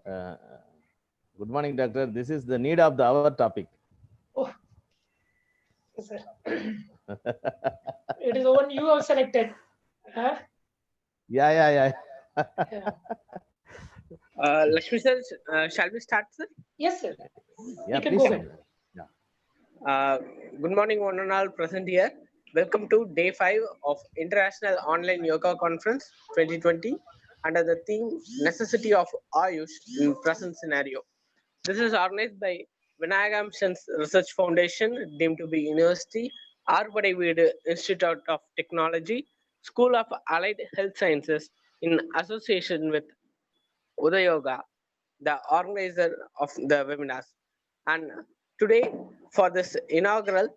Uh, good morning, doctor. This is the need of the hour topic. Oh, yes, sir. It is the one you have selected. Huh? Yeah. Yeah. Lakshmi sir, shall we start, sir? Yes, sir. Yeah, You can please go start. ahead. Yeah. Good morning, one and all present here. Welcome to day 5 of International Online Yoga Conference 2020 under the theme Necessity of Ayush in Present Scenario. This is organized by Vinayagam Research Foundation, deemed to be University, AVIT Institute of Technology, School of Allied Health Sciences, in association with Udayoga, the organizer of the webinars. And today, for this inaugural,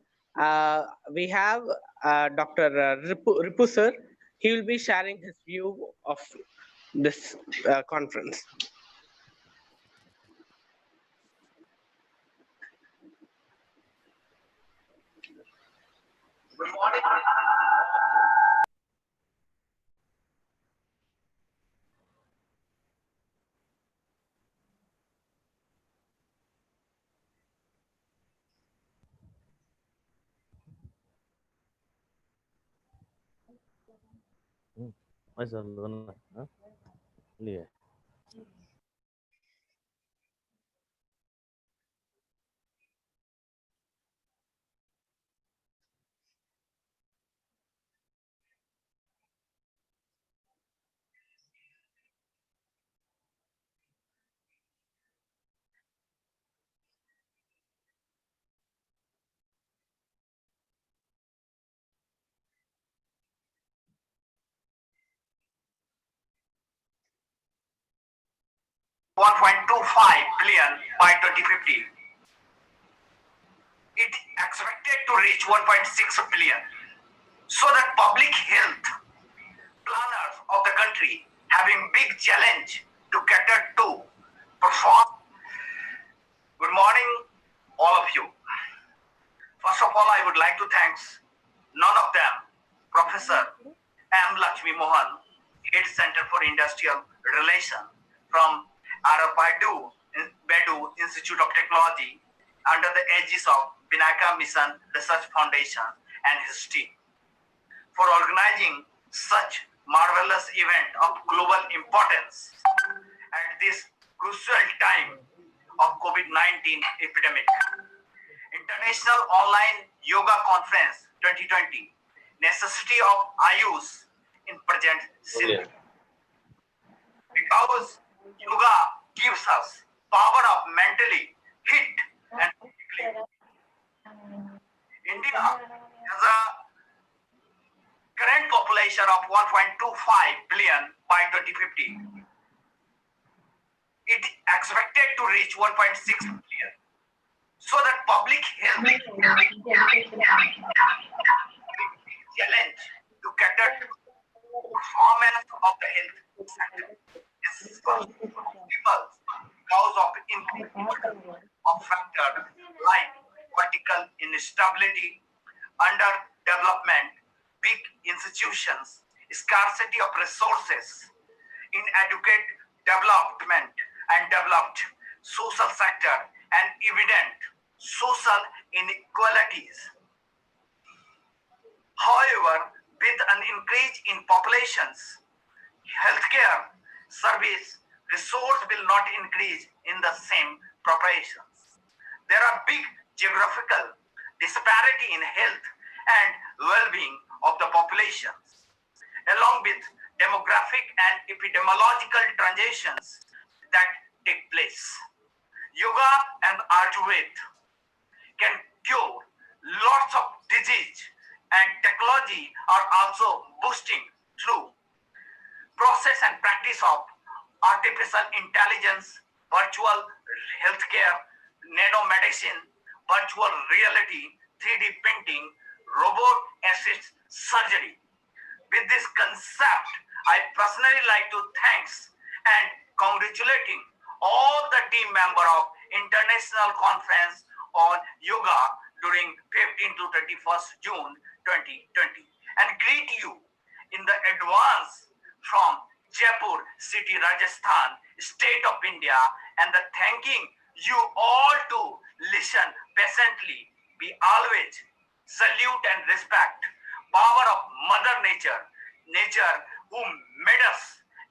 we have Dr. Ripu sir. He will be sharing his view of this conference. Good morning. Yeah. $1.25 billion by 2050. It expected to reach 1.6 billion. So that public health planners of the country having big challenge to cater to perform. Good morning, all of you. First of all, I would like to thank none of them, Professor M. Lakshmi Mohan, Head Center for Industrial Relations from VMRF-DU Institute of Technology under the aegis of Pinaka Mission Research Foundation and his team for organizing such marvelous event of global importance at this crucial time of COVID-19 epidemic. International Online Yoga Conference 2020, necessity of Ayush in present scenario. Because yoga gives us power of mentally hit and physically. India has a current population of 1.25 billion by 2050. It expected to reach 1.6 billion. So that public health challenge to cater to performance of the health sector is possible cause of increased of factors like political instability, underdevelopment, big institutions, scarcity of resources, inadequate development and developed social sector, and evident social inequalities. However, with an increase in populations, healthcare service resource will not increase in the same proportions. There are big geographical disparity in health and well-being of the populations, along with demographic and epidemiological transitions that take place. Yoga and Ayurveda can cure lots of disease, and technology are also boosting through process and practice of artificial intelligence, virtual healthcare, nanomedicine, virtual reality, 3D printing, robot assist surgery. With this concept, I personally like to thanks and congratulating all the team member of International Conference on Yoga during 15 to 21st June 2020 and greet you in the advance from Jaipur city, Rajasthan, state of India, and the thanking you all to listen patiently. We always salute and respect power of Mother Nature, nature who made us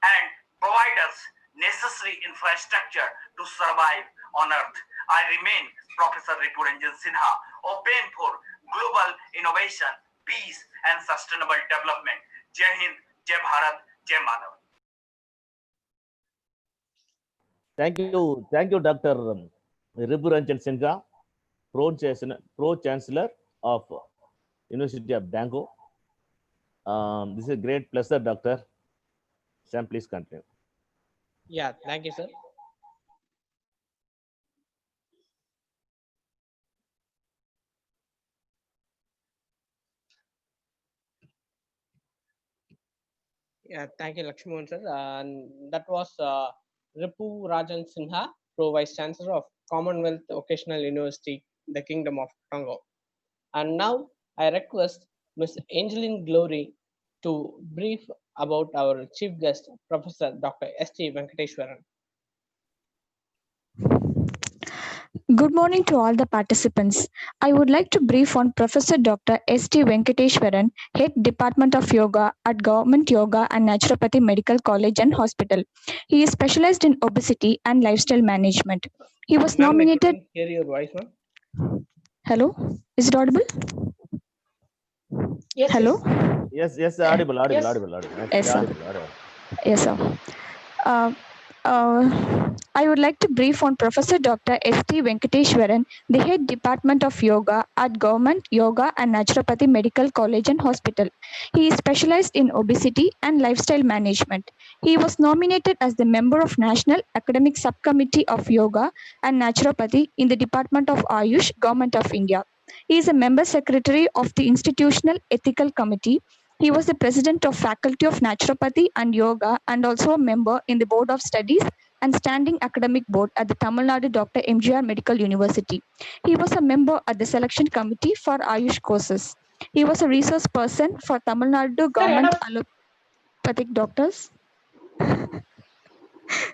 and provide us necessary infrastructure to survive on earth. I remain Professor Ripuranjan Sinha, open for global innovation, peace and sustainable development. Jai Hind, Jai Bharat, Jai Manav. Thank you, Dr. Ripuranjan Sinha, Pro-Chancellor of University of Bangalore. This is a great pleasure, Doctor. Sam, please continue. Yeah, thank you, sir. Yeah, thank you, Lakshman sir. And that was Ripu Rajan Sinha, Pro Vice Chancellor of Commonwealth Vocational University, the Kingdom of Congo. And now I request Ms. Angeline Glory to brief about our chief guest, Professor Dr. S.T. Venkateshwaran. Good morning to all the participants. I would like to brief on Professor Dr. S.T. Venkateshwaran, Head Department of Yoga at Government Yoga and Naturopathy Medical College and Hospital. He is specialized in obesity and lifestyle management. He was Ma'am, nominated. I couldn't hear your voice, ma'am. Hello, is it audible? Yes. Hello. Yes, audible. Yes. Yes, sir. Audible. Yes, sir. I would like to brief on Professor Dr. S.T. Venkateshwaran, the Head Department of Yoga at Government Yoga and Naturopathy Medical College and Hospital. He is specialized in obesity and lifestyle management. He was nominated as the member of National Academic Subcommittee of Yoga and Naturopathy in the Department of Ayush, Government of India. He is a member secretary of the Institutional Ethical Committee. He was the president of Faculty of Naturopathy and Yoga and also a member in the Board of Studies and Standing Academic Board at the Tamil Nadu Dr. MGR Medical University. He was a member at the Selection Committee for Ayush courses. He was a resource person for Tamil Nadu Government Allopathic Doctors.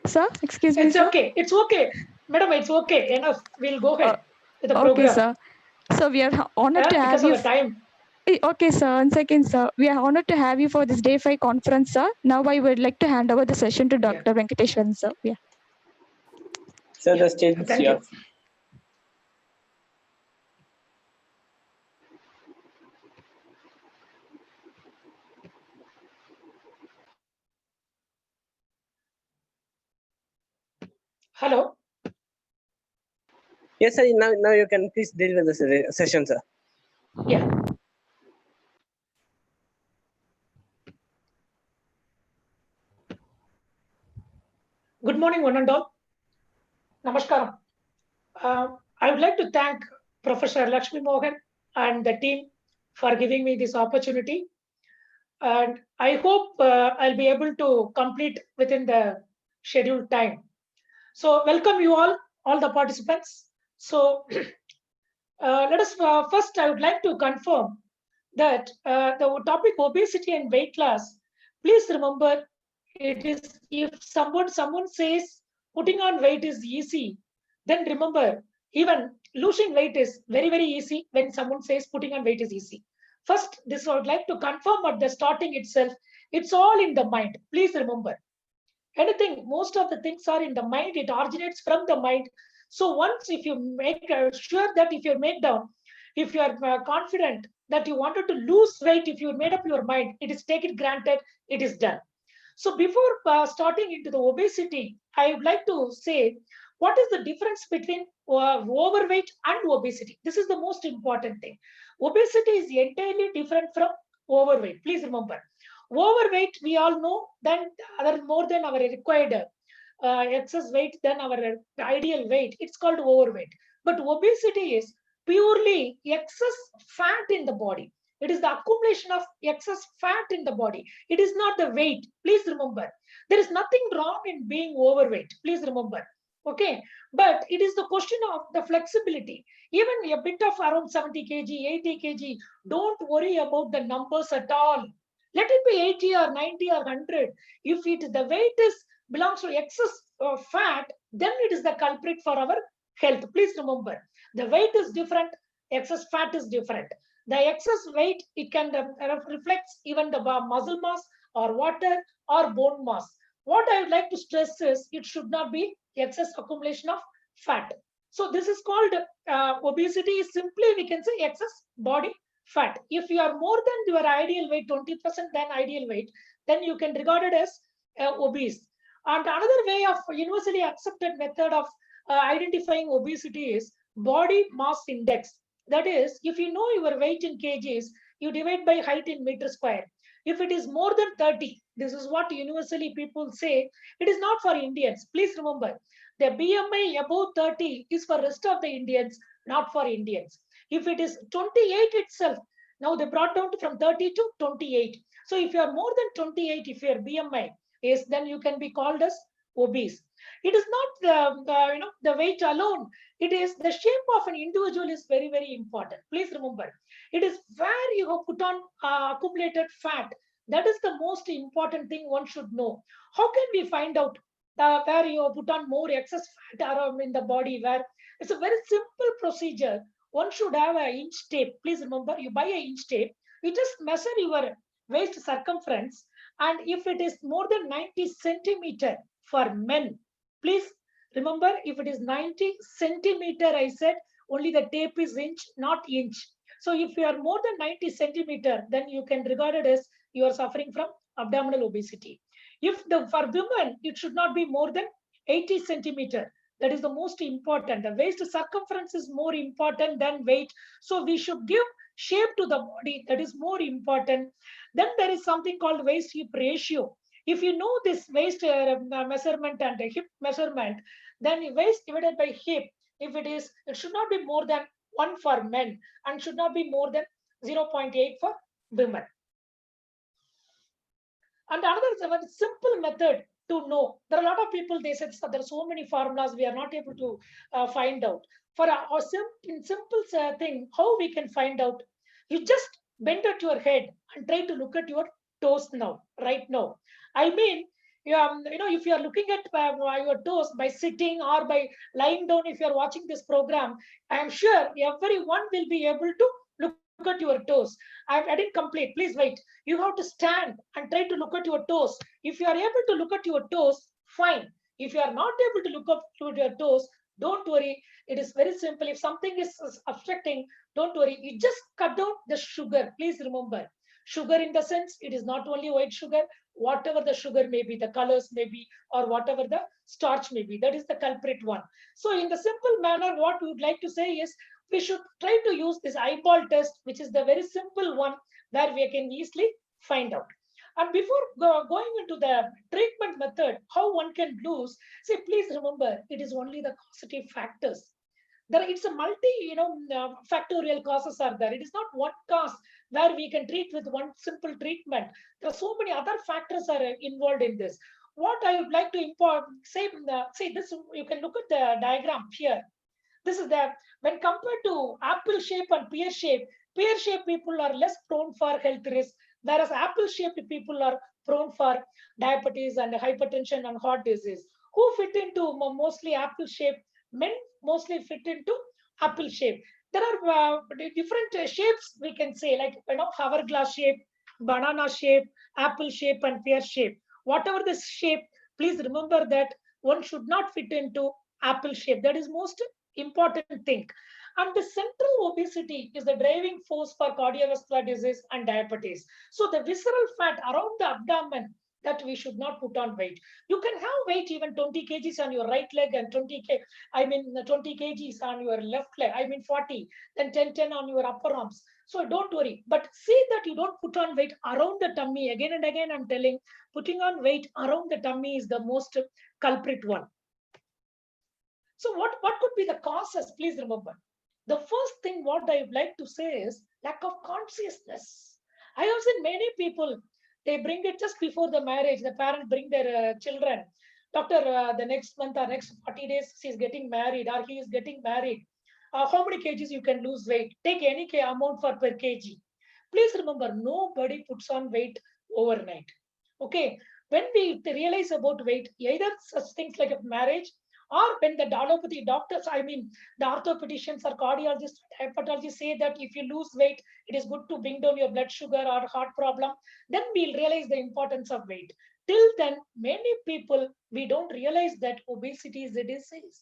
Sir, excuse me, sir. It's okay. Madam, it's okay. Enough. We'll go ahead with the program. Okay, sir. So we are honored to have you. Because of the time. Okay, sir. 1 second, sir. We are honored to have you for this Day 5 conference, sir. Now I would like to hand over the session to Dr. Venkateshwaran, sir. Yeah. Sir, the stage is Thank yours. you. Hello. Yes, sir. Now you can please deal with the session, sir. Yeah. Good morning, one and all. Namaskaram. I would like to thank Professor Lakshmi Mohan and the team for giving me this opportunity. And I hope I'll be able to complete within the scheduled time. So welcome you all the participants. So let us first, I would like to confirm that the topic obesity and weight loss, please remember, it is if someone says putting on weight is easy, then remember, even losing weight is very, very easy when someone says putting on weight is easy. First, this I would like to confirm at the starting itself, it's all in the mind. Please remember, anything, most of the things are in the mind, it originates from the mind. So once if you make sure that if you make down, if you are confident that you wanted to lose weight, if you made up your mind, it is take it granted, it is done. So before starting into the obesity, I would like to say, what is the difference between overweight and obesity? This is the most important thing. Obesity is entirely different from overweight. Please remember, overweight, we all know, then more than our required excess weight than our ideal weight, it's called overweight. But obesity is purely excess fat in the body. It is the accumulation of excess fat in the body. It is not the weight. Please remember, there is nothing wrong in being overweight. Please remember. Okay, but it is the question of the flexibility. Even a bit of around 70 kg, 80 kg, don't worry about the numbers at all. Let it be 80 or 90 or 100. If the weight belongs to excess fat, then it is the culprit for our health. Please remember, the weight is different, excess fat is different. The excess weight, it can reflects even the muscle mass or water or bone mass. What I would like to stress is it should not be excess accumulation of fat. So this is called obesity. Simply we can say excess body fat. If you are more than your ideal weight, 20% than ideal weight, then you can regard it as obese. And another way of universally accepted method of identifying obesity is body mass index. That is, if you know your weight in kgs, you divide by height in meter square. If it is more than 30, this is what universally people say. It is not for Indians. Please remember, the BMI above 30 is for rest of the Indians, not for Indians. If it is 28 itself, now they brought down from 30 to 28. So if you are more than 28, if your BMI is, then you can be called as obese. It is not the weight alone. It is the shape of an individual is very, very important. Please remember, it is where you have put on accumulated fat. That is the most important thing one should know. How can we find out where you have put on more excess fat around in the body? Where it's a very simple procedure. One should have an inch tape. Please remember, you buy an inch tape. You just measure your waist circumference, and if it is more than 90 centimeter for men, please remember, if it is 90 centimeter, I said only the tape is inch, not inch. So if you are more than 90 centimeter, then you can regard it as you are suffering from abdominal obesity. If for women, it should not be more than 80 centimeter. That is the most important. The waist circumference is more important than weight. So we should give shape to the body. That is more important. Then there is something called waist hip ratio. If you know this waist measurement and hip measurement, then waist divided by hip, if it should not be more than 1 for men and should not be more than 0.8 for women. And another simple method to know, there are a lot of people, they said there are so many formulas we are not able to find out. For a simple thing, how we can find out, you just bend at your head and try to look at your toes now, right now. I mean, if you are looking at your toes by sitting or by lying down, if you are watching this program, I am sure everyone will be able to look at your toes. I didn't complete. Please wait. You have to stand and try to look at your toes. If you are able to look at your toes, fine. If you are not able to look up to your toes, don't worry. It is very simple. If something is obstructing, don't worry. You just cut down the sugar. Please remember, sugar in the sense, it is not only white sugar, whatever the sugar may be, the colors may be, or whatever the starch may be, that is the culprit one. So in the simple manner, what we would like to say is, we should try to use this eyeball test, which is the very simple one where we can easily find out. And before going into the treatment method, how one can lose, say, please remember, it is only the causative factors. It's a multi, factorial causes are there. It is not one cause where we can treat with one simple treatment. There are so many other factors are involved in this. What I would like to say this, you can look at the diagram here. This is when compared to apple shape and pear shape people are less prone for health risk, whereas apple shaped people are prone for diabetes and hypertension and heart disease. Who fit into mostly apple shape? Men mostly fit into apple shape. There are different shapes we can say, like hourglass shape, banana shape, apple shape, and pear shape. Whatever this shape, please remember that one should not fit into apple shape. That is most important thing. And the central obesity is the driving force for cardiovascular disease and diabetes. So the visceral fat around the abdomen, that we should not put on weight. You can have weight even 20 kgs on your right leg and 20 kgs on your left leg. 40, then 10 on your upper arms. So don't worry, but see that you don't put on weight around the tummy. Again and again, I'm telling, putting on weight around the tummy is the most culprit one. So what could be the causes? Please remember, the first thing what I would like to say is lack of consciousness. I have seen many people, they bring it just before the marriage. The parents bring their children. Doctor, the next month or next 40 days, she's getting married or he is getting married. How many kgs you can lose weight? Take any amount for per kg. Please remember, nobody puts on weight overnight. Okay, when we realize about weight, either such things like a marriage, or when the allopathy doctors, I mean the orthopedicians or cardiologists, hepatologists say that if you lose weight, it is good to bring down your blood sugar or heart problem, then we'll realize the importance of weight. Till then, many people, we don't realize that obesity is a disease.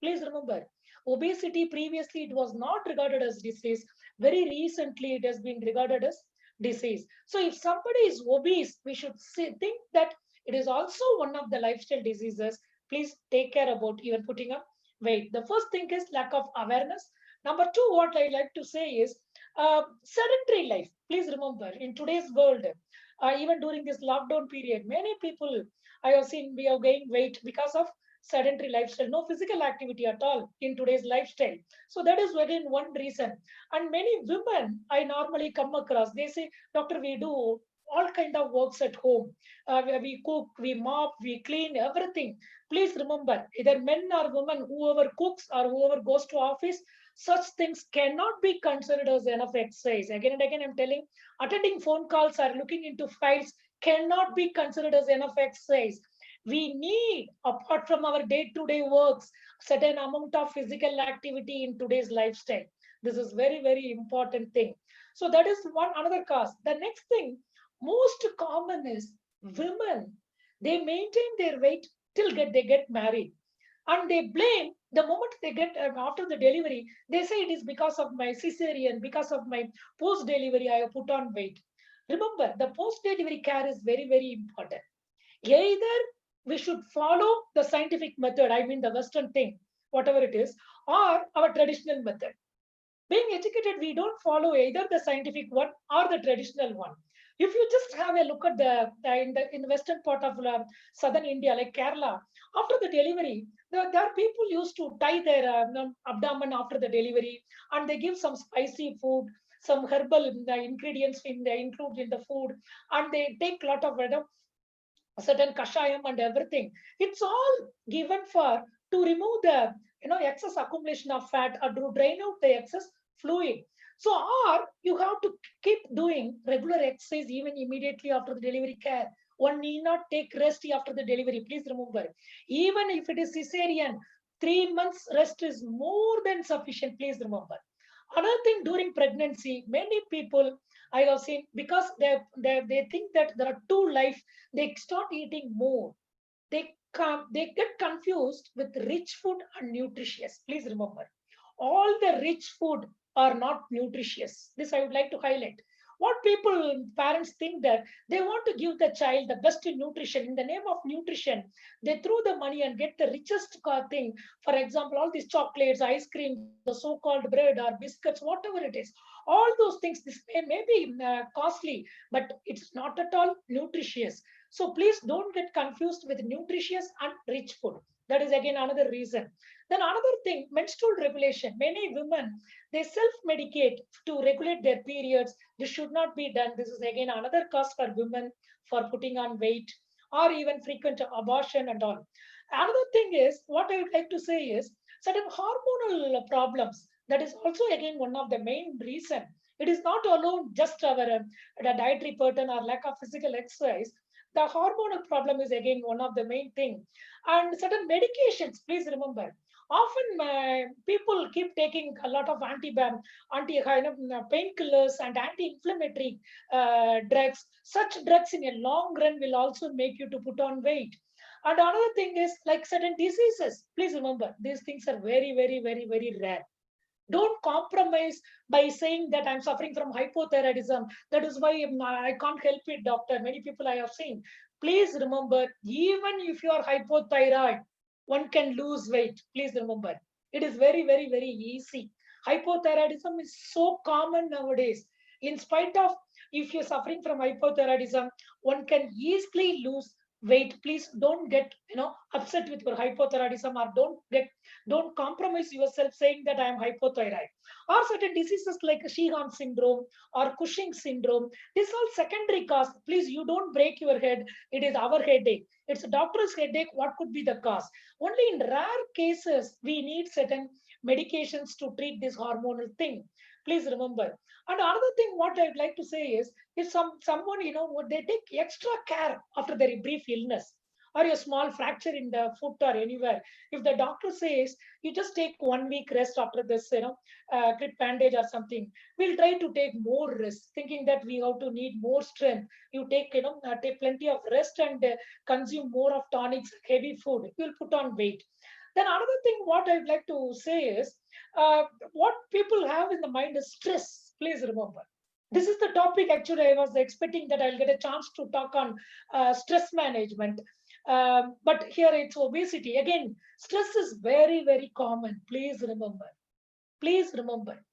Please remember, obesity previously it was not regarded as disease. Very recently, it has been regarded as disease. So if somebody is obese, we should think that it is also one of the lifestyle diseases. Please take care about even putting up weight. The first thing is lack of awareness. Number two, what I like to say is sedentary life. Please remember, in today's world, even during this lockdown period, many people I have seen we have gained weight because of sedentary lifestyle, no physical activity at all in today's lifestyle. So that is again one reason. And many women I normally come across, they say, doctor, we do all kind of works at home. We cook, we mop, we clean, everything. Please remember, either men or women, whoever cooks or whoever goes to office, such things cannot be considered as enough exercise. Again and again, I'm telling, attending phone calls or looking into files cannot be considered as enough exercise. We need, apart from our day-to-day works, certain amount of physical activity in today's lifestyle. This is very, very important thing. So that is one another cause. The next thing, most common is women. They maintain their weight till they get married, and they blame the moment they get after the delivery. They say it is because of my cesarean, because of my post-delivery, I have put on weight. Remember, the post-delivery care is very, very important. Either we should follow the scientific method, I mean the Western thing, whatever it is, or our traditional method. Being educated, we don't follow either the scientific one or the traditional one. If you just have a look at in the western part of southern India, like Kerala, after the delivery, there are people used to tie their abdomen after the delivery, and they give some spicy food, some herbal ingredients included in the food, and they take a lot of certain kashayam and everything. It's all given for to remove the excess accumulation of fat or to drain out the excess fluid. So, or you have to keep doing regular exercise even immediately after the delivery care. One need not take rest after the delivery. Please remember, even if it is cesarean, 3 months rest is more than sufficient. Please remember. Another thing, during pregnancy, many people I have seen, because they think that there are two life, they start eating more. They get confused with rich food and nutritious. Please remember, all the rich food are not nutritious. This I would like to highlight. What people, parents think that they want to give the child the best in nutrition. In the name of nutrition, they throw the money and get the richest thing. For example, all these chocolates, ice cream, the so-called bread or biscuits, whatever it is. All those things, this may be costly, but it's not at all nutritious. So please don't get confused with nutritious and rich food. That is again another reason. Then another thing, menstrual regulation. Many women, they self-medicate to regulate their periods. This should not be done. This is again another cause for women for putting on weight or even frequent abortion and all. Another thing is, what I would like to say is, certain hormonal problems. That is also again one of the main reason. It is not alone just our the dietary pattern or lack of physical exercise. The hormonal problem is again one of the main thing. And certain medications, please remember, often people keep taking a lot of painkillers and anti-inflammatory drugs. Such drugs in a long run will also make you to put on weight. And another thing is like certain diseases. Please remember, these things are very, very, very, very rare. Don't compromise by saying that I'm suffering from hypothyroidism. That is why I can't help it, doctor. Many people I have seen. Please remember, even if you are hypothyroid, one can lose weight. Please remember, it is very, very, very easy. Hypothyroidism is so common nowadays. In spite of, if you're suffering from hypothyroidism, one can easily lose weight. Please don't get upset with your hypothyroidism, or don't compromise yourself saying that I am hypothyroid. Or certain diseases like Sheehan syndrome or Cushing syndrome, this is all secondary cause. Please, you don't break your head. It is our headache. It's a doctor's headache. What could be the cause? Only in rare cases we need certain medications to treat this hormonal thing. Please remember. And another thing, what I'd like to say is, if someone, they take extra care after their brief illness or a small fracture in the foot or anywhere. If the doctor says you just take 1 week rest after this, clip bandage or something, we'll try to take more rest, thinking that we have to need more strength. You take, take plenty of rest and consume more of tonics, heavy food. You'll put on weight. Then another thing, what I'd like to say is, what people have in the mind is stress. Please remember. This is the topic actually I was expecting that I'll get a chance to talk on stress management. But here it's obesity. Again, stress is very, very common. Please remember. Please remember.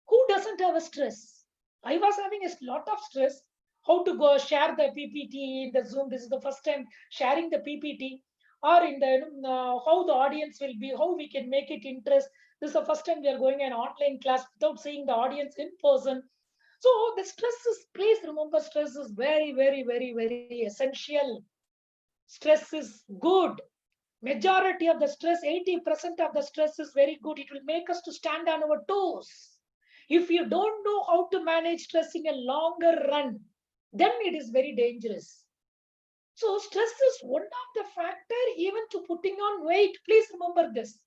Who doesn't have a stress? I was having a lot of stress. How to go share the PPT in the Zoom. This is the first time sharing the PPT, or in the how the audience will be, how we can make it interest. This is the first time we are going an online class without seeing the audience in person. So the stress is, please remember, stress is very, very, very, very essential. Stress is good. Majority of the stress, 80% of the stress is very good. It will make us to stand on our toes. If you don't know how to manage stress in a longer run, then it is very dangerous. So stress is one of the factor even to putting on weight. Please remember this.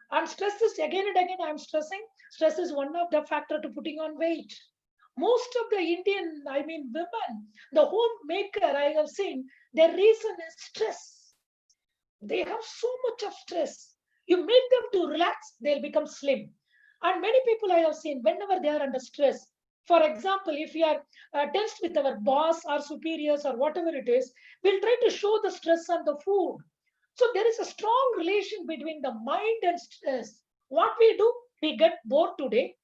And stress is, again and again I'm stressing, stress is one of the factor to putting on weight. Most of the Indian, women, the homemaker I have seen, their reason is stress. They have so much of stress. You make them to relax, they'll become slim. And many people I have seen, whenever they are under stress, for example, if we are tensed with our boss or superiors or whatever it is, we'll try to show the stress on the food. So there is a strong relation between the mind and stress. What we do, we get bored today.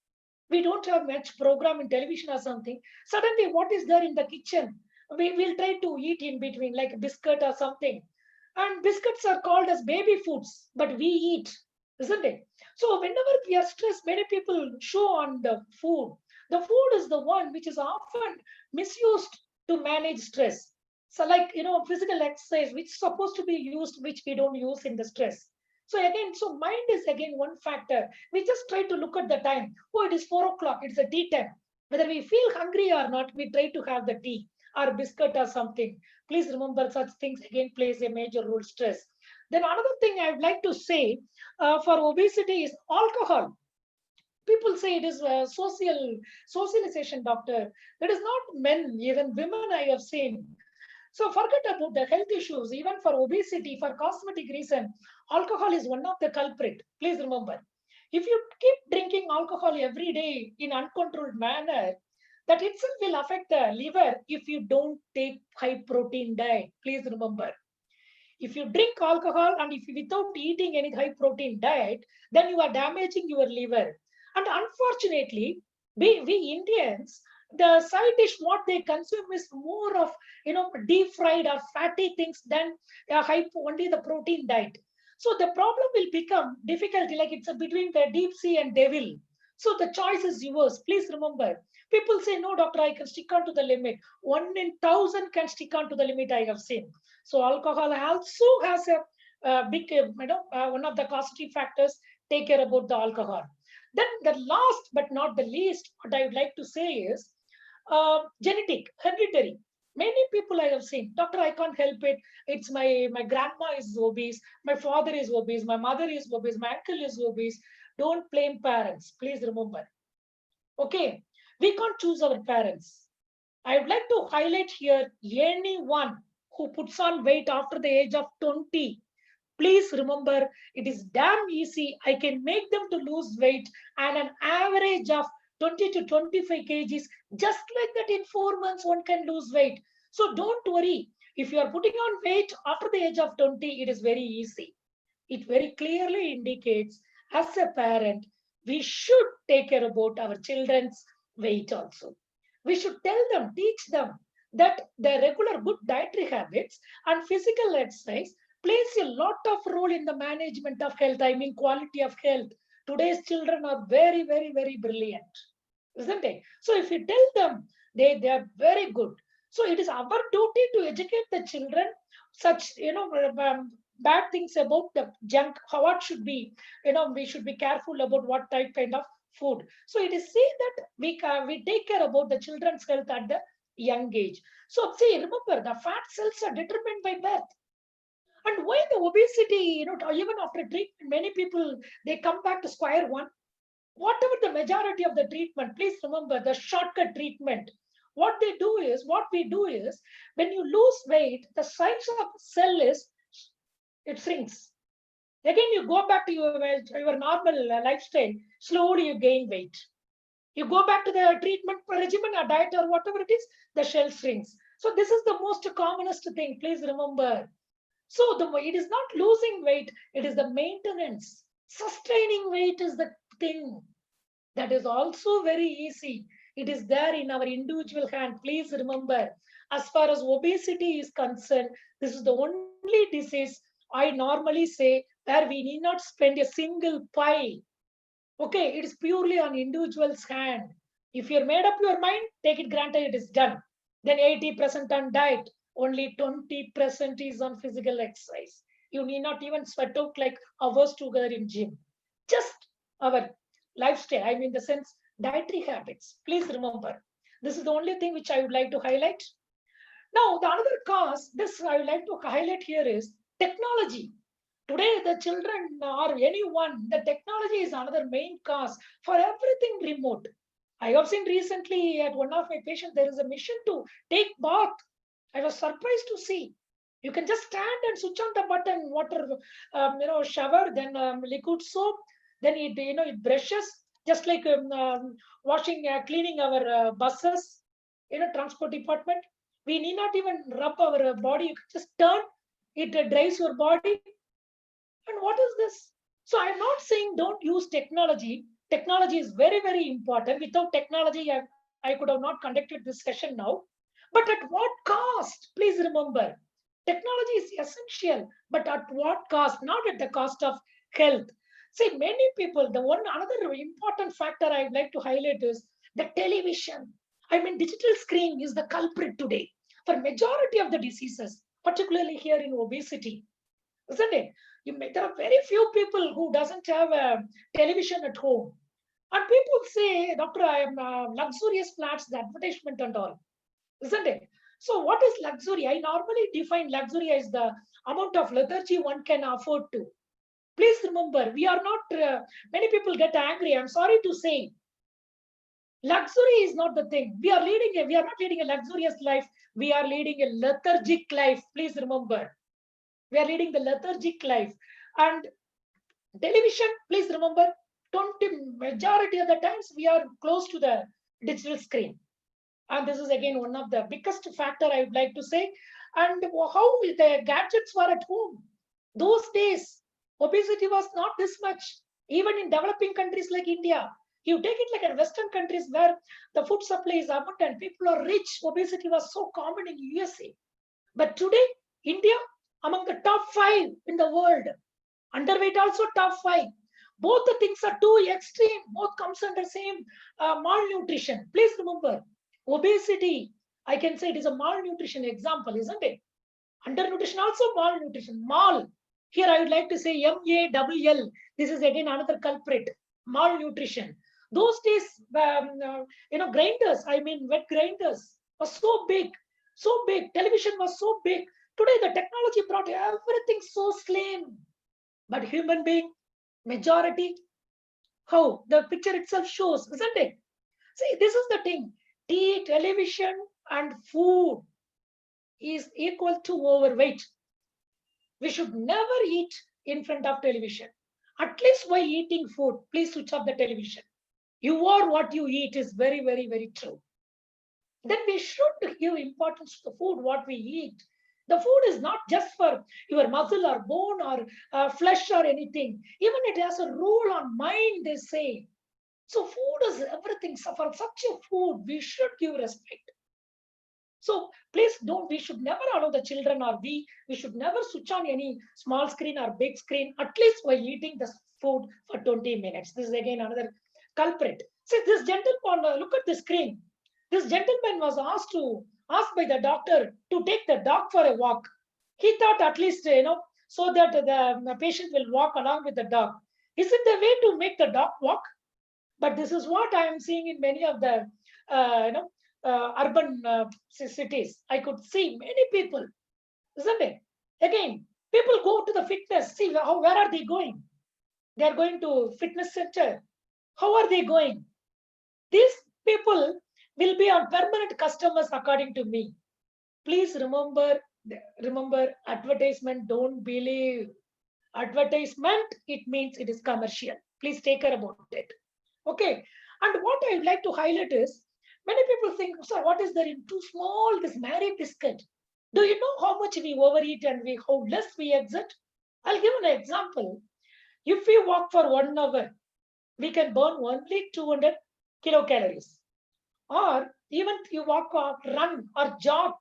We don't have much program in television or something. Suddenly, what is there in the kitchen? We will try to eat in between, like a biscuit or something. And biscuits are called as baby foods, but we eat, isn't it? So whenever we are stressed, many people show on the food. The food is the one which is often misused to manage stress. So like, physical exercise, which is supposed to be used, which we don't use in the stress. So again, so mind is again one factor. We just try to look at the time. Oh, it is 4 o'clock. It's a tea time. Whether we feel hungry or not, we try to have the tea or biscuit or something. Please remember, such things again plays a major role, stress. Then another thing I would like to say for obesity is alcohol. People say it is socialization, doctor. That is not men, even women I have seen. So forget about the health issues. Even for obesity, for cosmetic reason, alcohol is one of the culprit. Please remember. If you keep drinking alcohol every day in uncontrolled manner, that itself will affect the liver if you don't take high protein diet. Please remember. If you drink alcohol and if you, without eating any high protein diet, then you are damaging your liver. And unfortunately, we Indians, the side dish what they consume is more of deep fried or fatty things than only the protein diet. So the problem will become difficulty, like it's between the deep sea and devil. So the choice is yours. Please remember. People say, no, doctor, I can stick on to the limit. 1 in 1,000 can stick on to the limit, I have seen. So alcohol also has a big, one of the causative factors. Take care about the alcohol. Then the last but not the least, what I would like to say is genetic, hereditary. Many people I have seen, doctor, I can't help it. It's my grandma is obese, my father is obese, my mother is obese, my uncle is obese. Don't blame parents. Please remember. Okay, we can't choose our parents. I would like to highlight here anyone who puts on weight after the age of 20. Please remember, it is damn easy. I can make them to lose weight and an average of 20 to 25 kgs. Just like that, in 4 months, one can lose weight. So don't worry. If you are putting on weight after the age of 20, it is very easy. It very clearly indicates, as a parent, we should take care about our children's weight also. We should tell them, teach them that the regular good dietary habits and physical exercise plays a lot of role in the management of health. Quality of health. Today's children are very, very, very brilliant, isn't it? So if you tell them, they are very good. So it is our duty to educate the children such, bad things about the junk, what should be, we should be careful about what kind of food. So it is seen that we take care about the children's health at the young age. So see, remember, the fat cells are determined by birth. And why the obesity, even after treatment, many people, they come back to square one. Whatever the majority of the treatment, please remember the shortcut treatment. What we do is, when you lose weight, the size of cell it shrinks. Again, you go back to your normal lifestyle, slowly you gain weight. You go back to the treatment regimen or diet or whatever it is, the cell shrinks. So this is the most commonest thing, please remember. So it is not losing weight, it is the maintenance. Sustaining weight is the thing. That is also very easy. It is there in our individual hand. Please remember, as far as obesity is concerned, this is the only disease I normally say where we need not spend a single pie. Okay, it is purely on individual's hand. If you're made up your mind, take it granted it is done. Then 80% on diet, only 20% is on physical exercise. You need not even sweat out like hours together in gym. Just our lifestyle, I mean the sense dietary habits. Please remember, this is the only thing which I would like to highlight. Now, the another cause, this I would like to highlight here is technology. Today, the children or anyone, the technology is another main cause for everything remote. I have seen recently at one of my patients, there is a mission to take bath. I was surprised to see. You can just stand and switch on the button, water, shower, then liquid soap, then it brushes, just like washing, cleaning our buses, transport department. We need not even rub our body. You can just turn, it dries your body. And what is this? So I'm not saying don't use technology. Technology is very, very important. Without technology, I could have not conducted this session now. But at what cost? Please remember, technology is essential, but at what cost? Not at the cost of health. See, many people, another important factor I would like to highlight is the television. I mean, digital screen is the culprit today for majority of the diseases, particularly here in obesity, isn't it? There are very few people who doesn't have a television at home. And people say, doctor, I am luxurious flats, the advertisement and all, isn't it? So what is luxury? I normally define luxury as the amount of lethargy one can afford to. Please remember, we are not, many people get angry. I'm sorry to say, luxury is not the thing. We are not leading a luxurious life. We are leading a lethargic life. Please remember, we are leading the lethargic life. And television, please remember, majority of the times we are close to the digital screen. And this is again one of the biggest factor I would like to say. And how the gadgets were at home. Those days, obesity was not this much. Even in developing countries like India, you take it like in Western countries where the food supply is abundant, people are rich, obesity was so common in USA. But today, India, among the top 5 in the world, underweight also top 5. Both the things are too extreme. Both comes under same malnutrition. Please remember, obesity, I can say it is a malnutrition example, isn't it? Undernutrition also malnutrition. Mal. Here I would like to say MALL. This is again another culprit. Malnutrition. Those days, grinders, I mean wet grinders, was so big, so big. Television was so big. Today the technology brought everything so slim. But human being, majority, how the picture itself shows, isn't it? See, this is the thing. TV, television, and food is equal to overweight. We should never eat in front of television. At least while eating food, please switch off the television. You are what you eat is very, very, very true. Then we should give importance to the food, what we eat. The food is not just for your muscle or bone or flesh or anything. Even it has a role on mind, they say. So food is everything. So for such a food, we should give respect. So please don't, we should never allow the children or we should never switch on any small screen or big screen, at least while eating the food for 20 minutes. This is again another culprit. See, this gentleman, look at the screen. This gentleman was asked by the doctor to take the dog for a walk. He thought at least, so that the patient will walk along with the dog. Is it the way to make the dog walk? But this is what I am seeing in many of the urban cities. I could see many people, isn't it? Again, people go to the fitness. See, where are they going? They are going to fitness center. How are they going? These people will be our permanent customers, according to me. Please remember, advertisement. Don't believe advertisement. It means it is commercial. Please take care about it. Okay. And what I would like to highlight is, many people think, sir, what is there in too small this Mary biscuit? Do you know how much we overeat and how less we exit? I'll give an example. If we walk for 1 hour, we can burn only 200 kilocalories. Or even if you walk or run or jog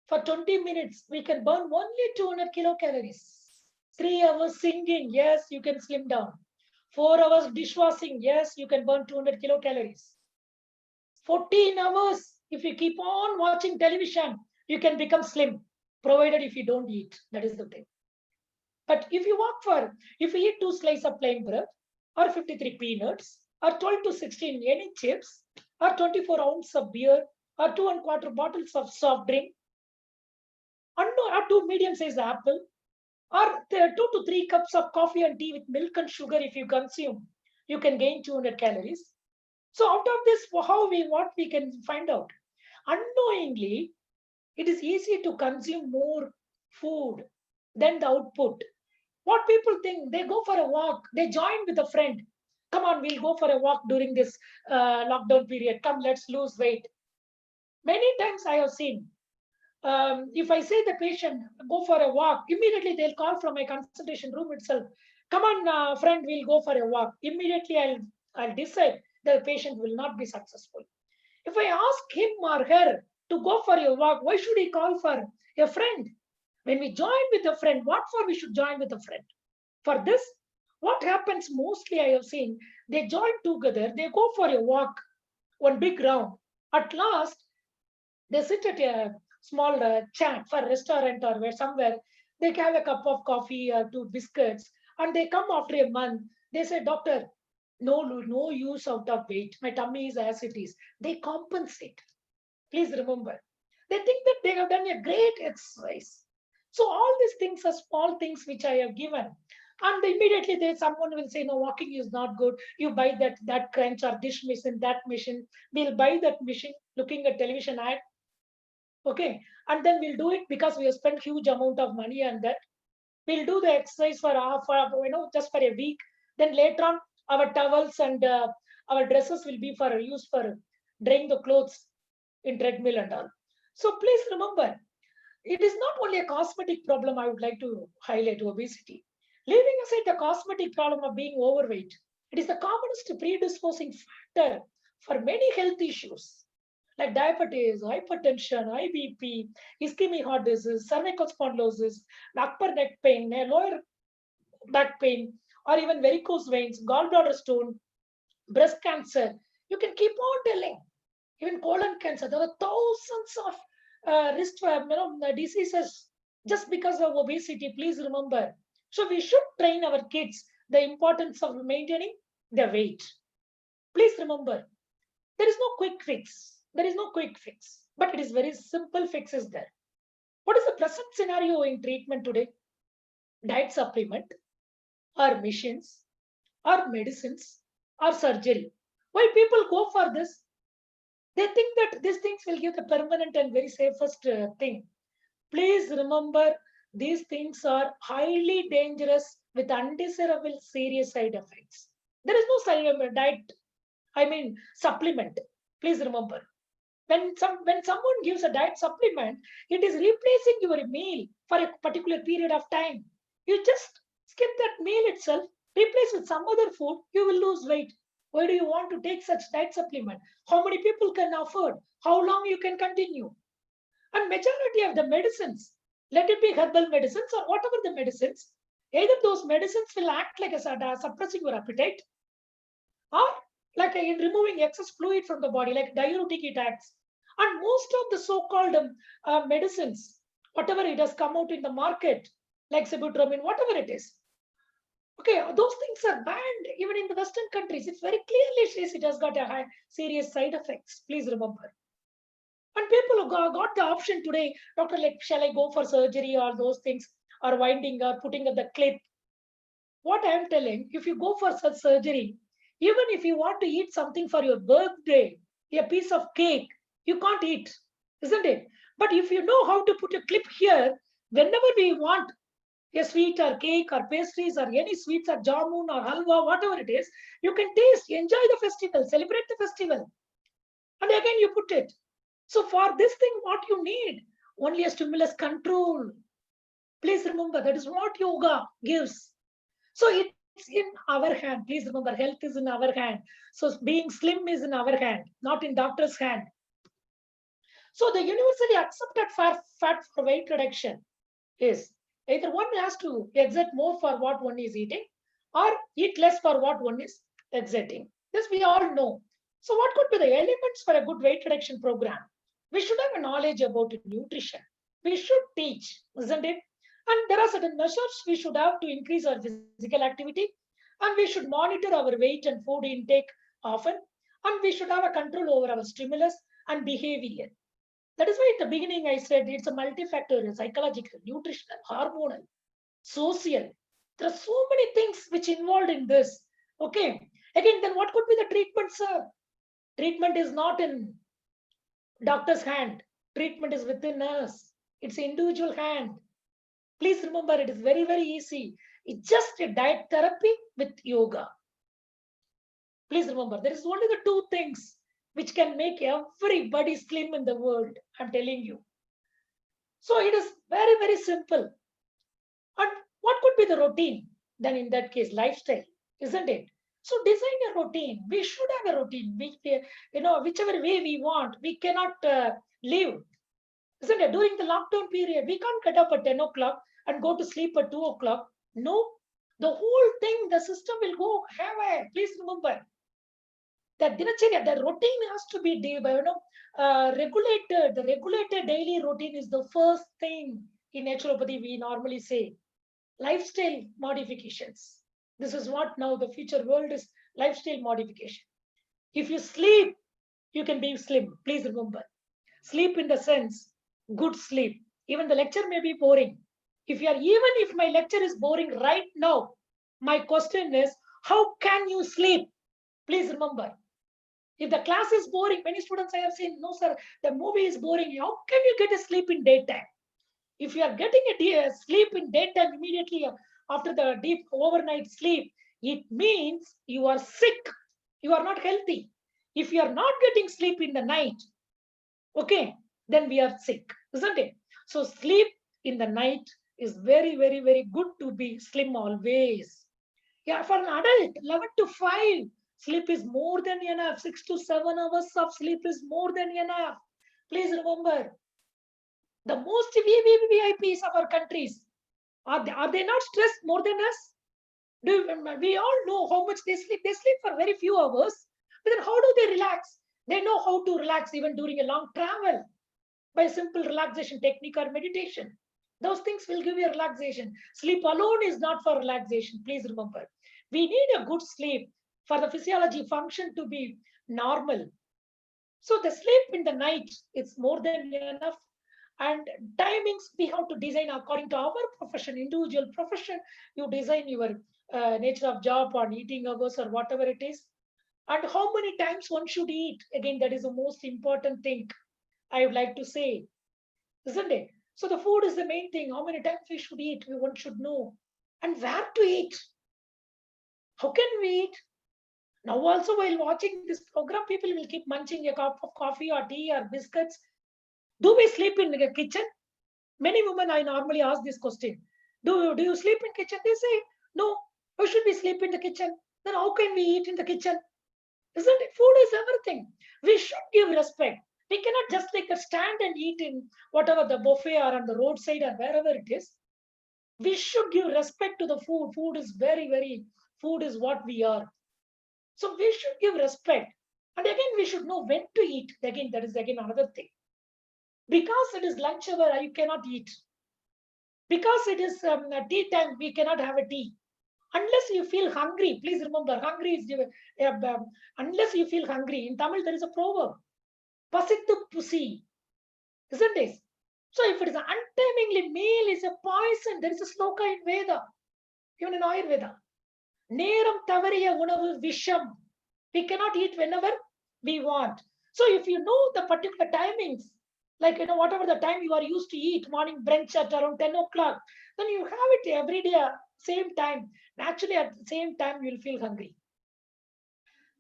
for 20 minutes, we can burn only 200 kilocalories. 3 hours singing, yes, you can slim down. 4 hours dishwashing, yes, you can burn 200 kilocalories. 14 hours, if you keep on watching television, you can become slim, provided if you don't eat. That is the thing. But if you if you eat 2 slices of plain bread, or 53 peanuts, or 12 to 16 any chips, or 24 ounces of beer, or 2 1/4 bottles of soft drink, or 2 medium-sized apple, or 2 to 3 cups of coffee and tea with milk and sugar, if you consume, you can gain 200 calories. So out of this, what we can find out? Unknowingly, it is easy to consume more food than the output. What people think, they go for a walk, they join with a friend. Come on, we'll go for a walk during this lockdown period. Come, let's lose weight. Many times I have seen, if I say the patient, go for a walk, immediately they'll call from my consultation room itself. Come on, friend, we'll go for a walk. Immediately I'll decide the patient will not be successful. If I ask him or her to go for a walk, why should he call for a friend? When we join with a friend, what for we should join with a friend? For this, what happens mostly I have seen, they join together, they go for a walk, one big round. At last, they sit at a small chat for a restaurant or somewhere. They have a cup of coffee or 2 biscuits, and they come after a month. They say, doctor, no use out of weight. My tummy is as it is. They compensate. Please remember, they think that they have done a great exercise. So all these things are small things which I have given. And immediately someone will say, no, walking is not good. You buy that crunch or this machine, that machine. We'll buy that machine looking at television ad. Okay. And then we'll do it because we have spent huge amount of money on that. We'll do the exercise for just for a week. Then later on, our towels and our dresses will be used for drying the clothes in treadmill and all. So please remember, it is not only a cosmetic problem. I would like to highlight obesity. Leaving aside the cosmetic problem of being overweight, it is the commonest predisposing factor for many health issues like diabetes, hypertension, high BP, ischemic heart disease, cervical spondylosis, upper neck pain, lower back pain, or even varicose veins, gallbladder stone, breast cancer. You can keep on telling. Even colon cancer. There are thousands of risk diseases just because of obesity. Please remember. So we should train our kids the importance of maintaining their weight. Please remember, there is no quick fix. There is no quick fix, but it is very simple fixes there. What is the present scenario in treatment today? Diet supplement, or machines, or medicines, or surgery. Why people go for this? They think that these things will give the permanent and very safest thing. Please remember, these things are highly dangerous with undesirable serious side effects. There is no supplement. Please remember, when someone gives a diet supplement, it is replacing your meal for a particular period of time. You just skip that meal itself, replace with some other food, you will lose weight. Why do you want to take such diet supplement? How many people can afford? How long you can continue? And majority of the medicines, let it be herbal medicines or whatever the medicines, either those medicines will act like suppressing your appetite, or like in removing excess fluid from the body, like diuretic it acts. And most of the so-called medicines, whatever it has come out in the market, like sibutramine, whatever it is. Okay, those things are banned even in the Western countries. It very clearly says it has got a high serious side effects. Please remember. And people got the option today, doctor, like, shall I go for surgery or those things, or winding up, putting up the clip. What I am telling, if you go for such surgery, even if you want to eat something for your birthday, a piece of cake, you can't eat, isn't it? But if you know how to put a clip here, whenever we want a sweet or cake or pastries or any sweets or jamun or halwa, whatever it is, you can taste, enjoy the festival, celebrate the festival. And again, you put it. So for this thing, what you need? Only a stimulus control. Please remember, that is what yoga gives. So it's in our hand. Please remember, health is in our hand. So being slim is in our hand, not in doctor's hand. So the universally accepted fat for weight reduction is either one has to exert more for what one is eating or eat less for what one is exerting. This we all know. So what could be the elements for a good weight reduction program? We should have a knowledge about nutrition. We should teach, isn't it? And there are certain measures we should have to increase our physical activity, and we should monitor our weight and food intake often, and we should have a control over our stimulus and behavior. That is why at the beginning I said it's a multifactorial, psychological, nutritional, hormonal, social. There are so many things which involved in this. Okay. Again, then what could be the treatment, sir? Treatment is not in doctor's hand. Treatment is within us. It's individual hand. Please remember, it is very, very easy. It's just a diet therapy with yoga. Please remember, there is only the two things which can make everybody slim in the world. I'm telling you. So it is very, very simple. And what could be the routine? Then in that case, lifestyle, isn't it? So design a routine. We should have a routine. Whichever way we want, we cannot live. Isn't it? During the lockdown period, we can't get up at 10 o'clock and go to sleep at 2 o'clock. No, the whole thing, the system will go haywire. Please remember that dinacharya, the routine has to be regulated. The regulated daily routine is the first thing in naturopathy we normally say. Lifestyle modifications. This is what now the future world is, lifestyle modification. If you sleep, you can be slim. Please remember. Sleep in the sense, good sleep. Even the lecture may be boring. Even if my lecture is boring right now, my question is, how can you sleep? Please remember. If the class is boring, many students I have seen, no sir, the movie is boring. How can you get a sleep in daytime? If you are getting a sleep in daytime immediately after the deep overnight sleep, it means you are sick. You are not healthy. If you are not getting sleep in the night, okay, then we are sick, isn't it? So sleep in the night is very, very, very good to be slim always. Yeah, for an adult, 11 to 5, sleep is more than enough. 6 to 7 hours of sleep is more than enough. Please remember, the most VIPs of our countries, are they not stressed more than us? We all know how much they sleep. They sleep for very few hours. But then how do they relax? They know how to relax even during a long travel by simple relaxation technique or meditation. Those things will give you relaxation. Sleep alone is not for relaxation. Please remember. We need a good sleep for the physiology function to be normal. So the sleep in the night is more than enough. And timings we have to design according to our profession, individual profession. You design your nature of job on eating hours or whatever it is. And how many times one should eat. Again, that is the most important thing I would like to say, isn't it? So the food is the main thing. How many times we should eat, one should know. And where to eat. How can we eat? Now also while watching this program, people will keep munching a cup of coffee or tea or biscuits. Do we sleep in the kitchen? Many women I normally ask this question. Do you sleep in kitchen? They say, no. Why should we sleep in the kitchen? Then how can we eat in the kitchen? Isn't it? Food is everything. We should give respect. We cannot just stand and eat in whatever the buffet or on the roadside or wherever it is. We should give respect to the food. Food is food is what we are. So we should give respect. And again, we should know when to eat. Again, that is again another thing. Because it is lunch hour, you cannot eat. Because it is tea time, we cannot have a tea. Unless you feel hungry, please remember, hungry is unless you feel hungry. In Tamil, there is a proverb, pasittu pusi, isn't it? So if it is an untimely meal, is a poison. There is a sloka in Veda, even in Ayurveda. Neram tavariya unavu visham. We cannot eat whenever we want. So if you know the particular timings, like whatever the time you are used to eat, morning brunch at around 10 o'clock, then you have it every day, same time. Naturally, at the same time, you will feel hungry.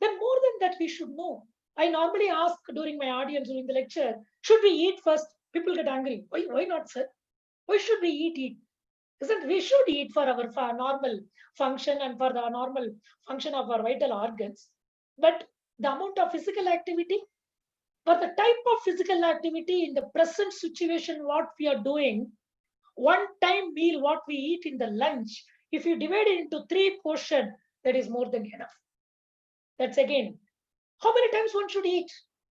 Then more than that, we should know. I normally ask during my audience during the lecture, should we eat first? People get angry. Why not, sir? Why should we eat? Isn't we should eat for our normal function and for the normal function of our vital organs. But the amount of physical activity, for the type of physical activity in the present situation, what we are doing, one time meal, what we eat in the lunch, if you divide it into 3 portions, that is more than enough. That's again, how many times one should eat?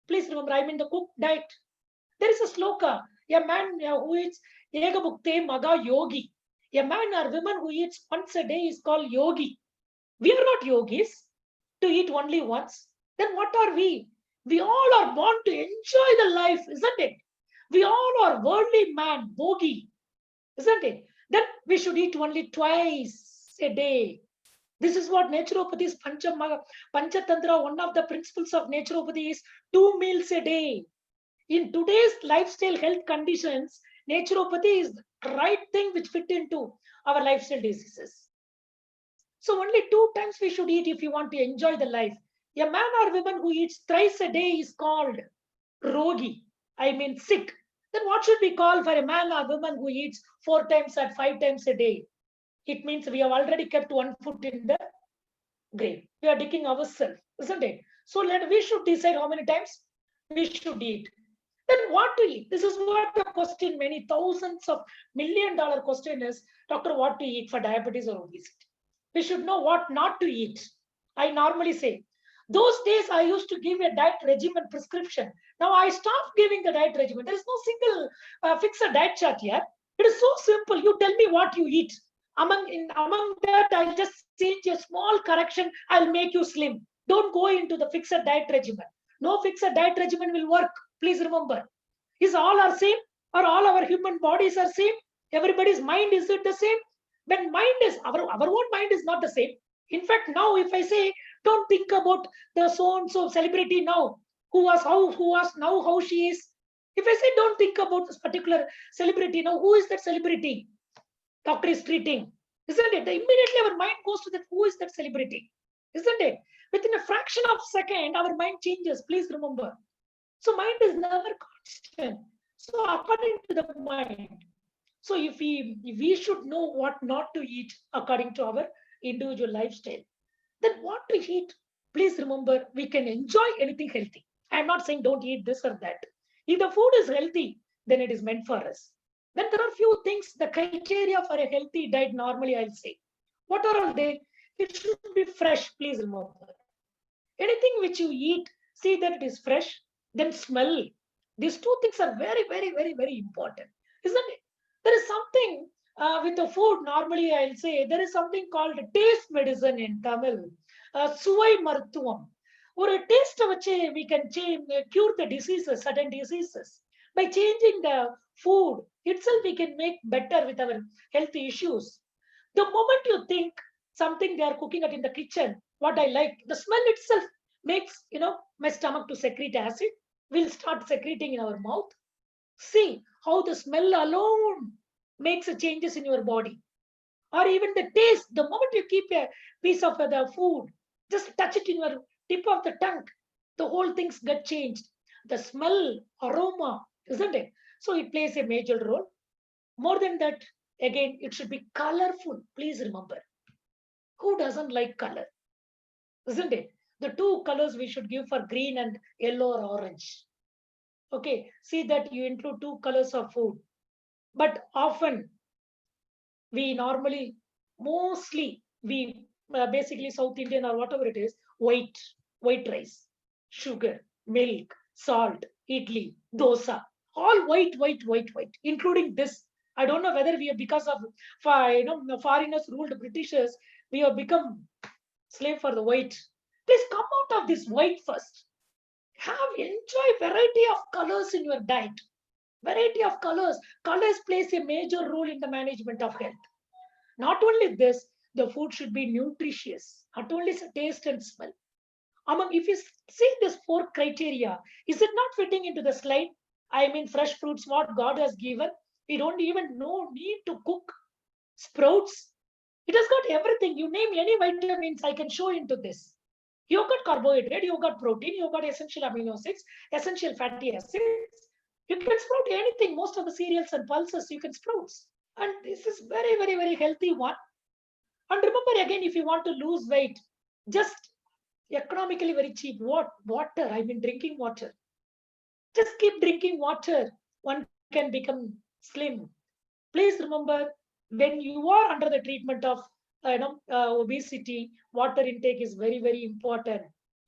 Please remember, I'm in the cooked diet. There is a sloka, a man who eats Ega Bhukte Maga Yogi. A man or woman who eats once a day is called yogi. We are not yogis to eat only once. Then what are we? We all are born to enjoy the life, isn't it? We all are worldly man, bogi, isn't it? Then we should eat only twice a day. This is what naturopathy is. Panchatantra, one of the principles of naturopathy is 2 meals a day. In today's lifestyle health conditions, naturopathy is the right thing which fit into our lifestyle diseases. So only 2 times we should eat if you want to enjoy the life. A man or woman who eats thrice a day is called rogi. I mean sick. Then what should we call for a man or woman who eats 4 times or 5 times a day? It means we have already kept 1 foot in the grave. We are digging ourselves, isn't it? So we should decide how many times we should eat. Then what to eat? This is what the question, many thousands of $1 million question is, doctor, what to eat for diabetes or obesity? We should know what not to eat. I normally say, those days I used to give a diet regimen prescription. Now I stopped giving the diet regimen. There is no single fixed diet chart here. It is so simple. You tell me what you eat. Among that, I'll just change a small correction. I'll make you slim. Don't go into the fixed diet regimen. No fixed diet regimen will work. Please remember. Is all are same or all our human bodies are same? Everybody's mind, is it the same? When mind is, our own mind is not the same. In fact, now if I say, don't think about the so-and-so celebrity now, who was now, how she is. If I say, don't think about this particular celebrity now, who is that celebrity? Doctor is treating, isn't it? Immediately our mind goes to that, who is that celebrity? Isn't it? Within a fraction of a second, our mind changes. Please remember. So mind is never constant. So according to the mind, so if we should know what not to eat according to our individual lifestyle, then what to eat? Please remember, we can enjoy anything healthy. I'm not saying don't eat this or that. If the food is healthy, then it is meant for us. Then there are few things, the criteria for a healthy diet, normally I'll say. What are all they? It should be fresh, please remember. Anything which you eat, see that it is fresh, then smell. These 2 things are very, very, very, very important, isn't it? There is something with the food, normally I'll say, there is something called taste medicine in Tamil. Suvai Marthuvam. Or a taste of which we can cure the diseases, certain diseases. By changing the food itself, we can make better with our health issues. The moment you think something they are cooking it in the kitchen, what I like, the smell itself makes, my stomach to secrete acid. We'll start secreting in our mouth. See how the smell alone makes changes in your body. Or even the taste, the moment you keep a piece of the food, just touch it in your tip of the tongue, the whole things get changed. The smell, aroma, isn't it? So it plays a major role. More than that, again, it should be colorful. Please remember. Who doesn't like color? Isn't it? The 2 colors we should give for green and yellow or orange. Okay, see that you include 2 colors of food. But often, we normally, mostly, we basically South Indian or whatever it is, white rice, sugar, milk, salt, idli, dosa, all white, including this I don't know whether we have, because of foreigners ruled Britishers, we have become slave for the white. Please come out of this white first. Enjoy variety of colors in your diet. Variety of colors. Colors plays a major role in the management of health. Not only this, the food should be nutritious. Not only taste and smell. If you see this 4 criteria, is it not fitting into the slide? I mean, fresh fruits, what God has given. We don't even need to cook. Sprouts. It has got everything. You name any vitamins, I can show into this. You got carbohydrate, you got protein, you got essential amino acids, essential fatty acids. You can sprout anything. Most of the cereals and pulses you can sprout. And this is very, very, very healthy one. And remember again, if you want to lose weight, just economically very cheap. Water. I mean, drinking water. Just keep drinking water. One can become slim. Please remember, when you are under the treatment of obesity, water intake is very, very important.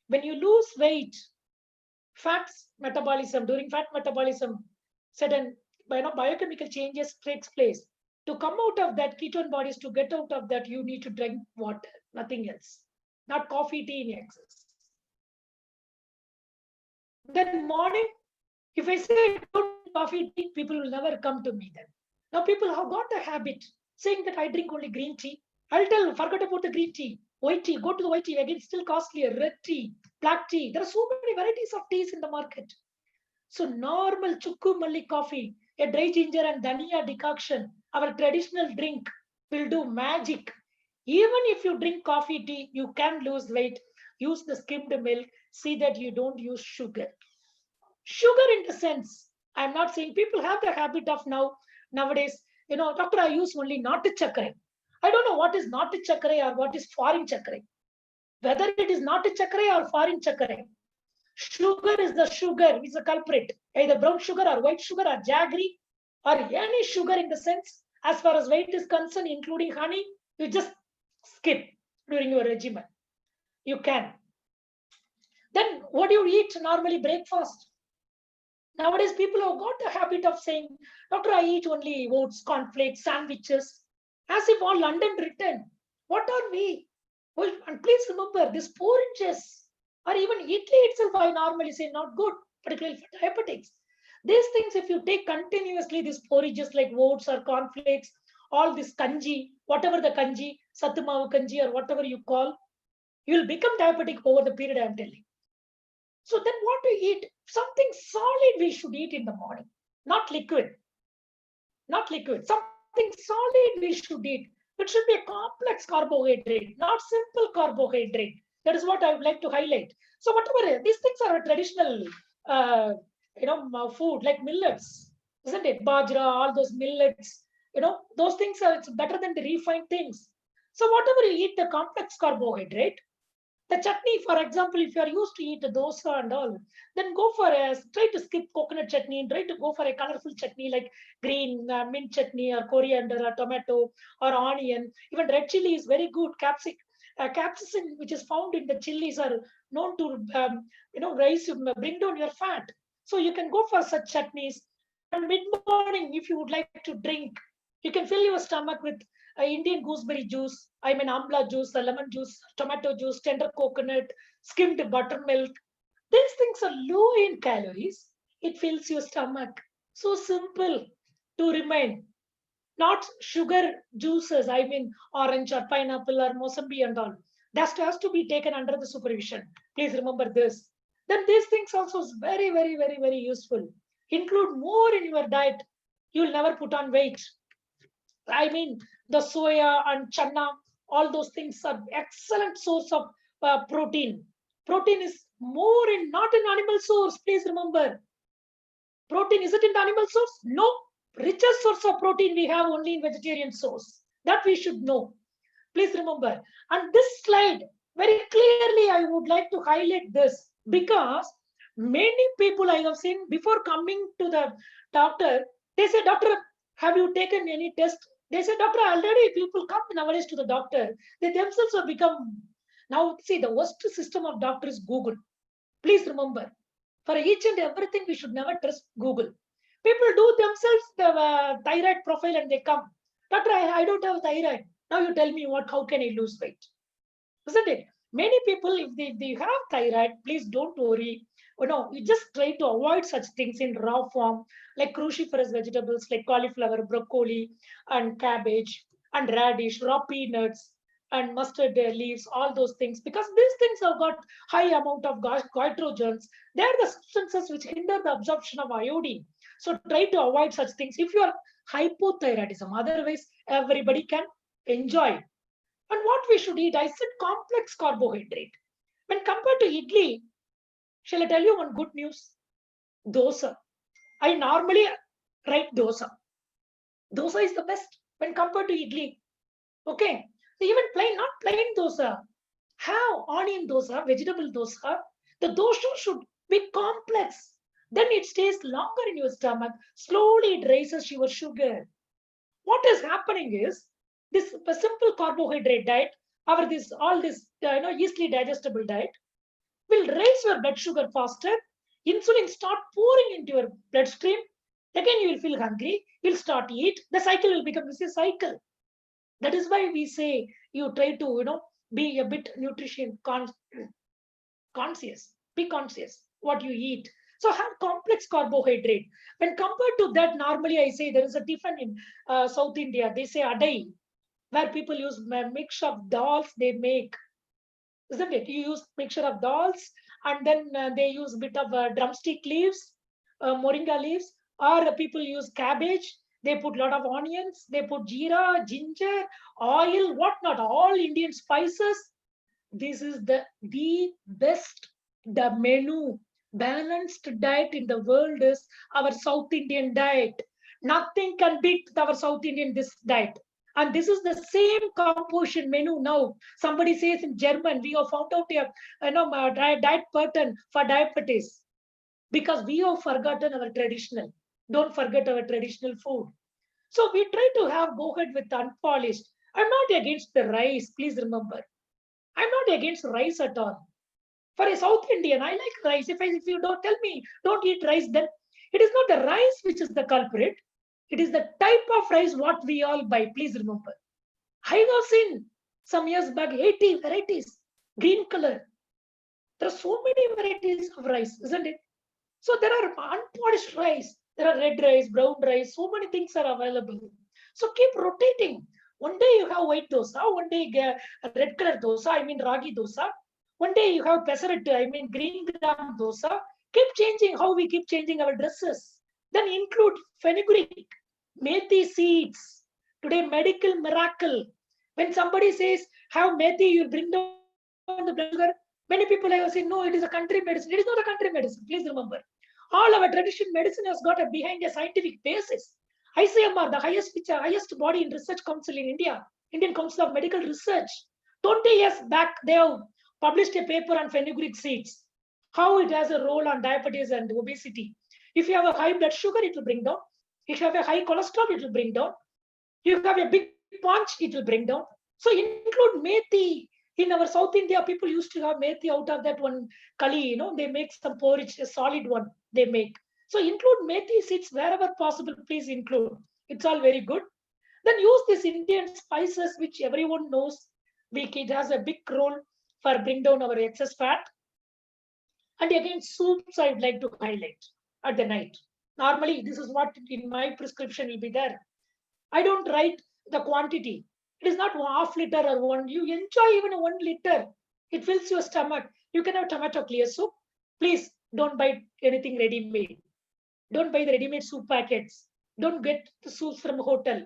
When you lose weight, fats metabolism, during fat metabolism, certain biochemical changes takes place. To come out of that, ketone bodies, to get out of that, you need to drink water, nothing else. Not coffee, tea in excess. Then morning, if I say don't drink coffee, tea, people will never come to me then. Now people have got the habit saying that I drink only green tea. I'll tell, forget about the green tea. White tea, go to the white tea, again, still costlier. Red tea, black tea. There are so many varieties of teas in the market. So normal chukku malli coffee, a dry ginger and dhania decoction, our traditional drink, will do magic. Even if you drink coffee, tea, you can lose weight. Use the skimmed milk. See that you don't use sugar. Sugar in the sense, I'm not saying people have the habit of nowadays, doctor, I use only natu chakra. I don't know what is natu chakra or what is foreign chakra. Whether it is natu chakra or foreign chakra, sugar is the culprit. Either brown sugar or white sugar or jaggery or any sugar in the sense, as far as weight is concerned, including honey, you just skip during your regimen. You can. Then what do you eat normally? Breakfast. Nowadays, people have got the habit of saying, doctor, I eat only oats, cornflakes, sandwiches, as if all London written. What are we? Well, and please remember, this porridges or even Italy itself, I normally say not good, particularly for diabetics. These things, if you take continuously, these porridges like oats or cornflakes, all this kanji, whatever the kanji, sattumavu kanji or whatever you call, you will become diabetic over the period I am telling. So then what to eat? Something solid we should eat in the morning, not liquid. Not liquid. Something solid we should eat. It should be a complex carbohydrate, not simple carbohydrate. That is what I would like to highlight. So whatever, these things are a traditional food like millets, isn't it? Bajra, all those millets, those things are, it's better than the refined things. So whatever you eat, the complex carbohydrate, the chutney, for example, if you are used to eat the dosa and all, then try to skip coconut chutney, try to go for a colorful chutney like green mint chutney or coriander or tomato or onion. Even red chili is very good. Capsaicin, which is found in the chilies, are known to bring down your fat. So you can go for such chutneys. And mid-morning, if you would like to drink, you can fill your stomach with Indian gooseberry juice, amla juice, lemon juice, tomato juice, tender coconut, skimmed buttermilk. These things are low in calories. It fills your stomach. So simple to remain. Not sugar juices, orange or pineapple or Mosambie and all. That has to be taken under the supervision. Please remember this. Then these things also is very, very, very, very useful. Include more in your diet. You will never put on weight. The soya and chana, all those things are excellent source of protein. Protein is more not in animal source. Please remember. Protein, is it in the animal source? No. Richest source of protein we have only in vegetarian source. That we should know. Please remember. And this slide, very clearly, I would like to highlight this because many people I have seen before coming to the doctor, they say, doctor, have you taken any test? They say, doctor, already people come nowadays to the doctor. They themselves have become, now see, the worst system of doctor is Google. Please remember, for each and everything, we should never trust Google. People do themselves the thyroid profile and they come. Doctor, I don't have thyroid. Now you tell me how can I lose weight? Isn't it? Many people, if they have thyroid, please don't worry. You just try to avoid such things in raw form, like cruciferous vegetables like cauliflower, broccoli, and cabbage, and radish, raw peanuts, and mustard leaves, all those things, because these things have got high amount of goitrogens. They are the substances which hinder the absorption of iodine. So try to avoid such things if you are hypothyroidism. Otherwise, everybody can enjoy. And what we should eat, I said complex carbohydrate. When compared to idli, shall I tell you one good news? Dosa. I normally write dosa. Dosa is the best when compared to idli. Okay. So even plain, not plain dosa. Have onion dosa, vegetable dosa. The dosa should be complex. Then it stays longer in your stomach. Slowly it raises your sugar. What is happening is, this simple carbohydrate diet, or all this easily digestible diet, will raise your blood sugar faster. Insulin start pouring into your bloodstream. Again, you will feel hungry. You'll start eat. The cycle will become a cycle. That is why we say you try to be a bit nutrition conscious. Be conscious what you eat. So have complex carbohydrate. When compared to that, normally I say there is a different in South India. They say adai, where people use a mix of dals they make, isn't it? You use mixture of dals, and then they use a bit of drumstick leaves, moringa leaves, or people use cabbage. They put a lot of onions, they put jeera, ginger, oil, whatnot, all Indian spices. This is the best, the menu, balanced diet in the world is our South Indian diet. Nothing can beat our South Indian this diet. And this is the same composition menu now. Somebody says in German, we have found out a diet pattern for diabetes, because we have forgotten our traditional. Don't forget our traditional food. So we try to go ahead with unpolished. I'm not against the rice, please remember. I'm not against rice at all. For a South Indian, I like rice. If you don't tell me, don't eat rice, then it is not the rice which is the culprit. It is the type of rice what we all buy. Please remember. I was in some years back 80 varieties, green color. There are so many varieties of rice, isn't it? So there are unpolished rice. There are red rice, brown rice. So many things are available. So keep rotating. One day you have white dosa. One day you get red color dosa. I mean ragi dosa. One day you have pesarattu. I mean green gram dosa. Keep changing how we keep changing our dresses. Then include fenugreek, methi seeds. Today, medical miracle. When somebody says, have methi, you'll bring down the blood sugar. Many people have said, no, it is a country medicine. It is not a country medicine. Please remember. All our traditional medicine has got behind a scientific basis. ICMR, the highest body in research council in India, Indian Council of Medical Research, 20 years back, they have published a paper on fenugreek seeds, how it has a role on diabetes and obesity. If you have a high blood sugar, it will bring down. If you have a high cholesterol, it will bring down. You have a big punch, it will bring down. So include methi. In our South India, people used to have methi out of that one kali, they make some porridge, a solid one they make. So include methi seeds wherever possible, please include. It's all very good. Then use these Indian spices, which everyone knows. It has a big role for bring down our excess fat. And again, soups I would like to highlight at the night. Normally, this is what in my prescription will be there. I don't write the quantity. It is not half liter or one. You enjoy even 1 liter. It fills your stomach. You can have tomato clear soup. Please don't buy anything ready-made. Don't buy the ready-made soup packets. Don't get the soups from a hotel.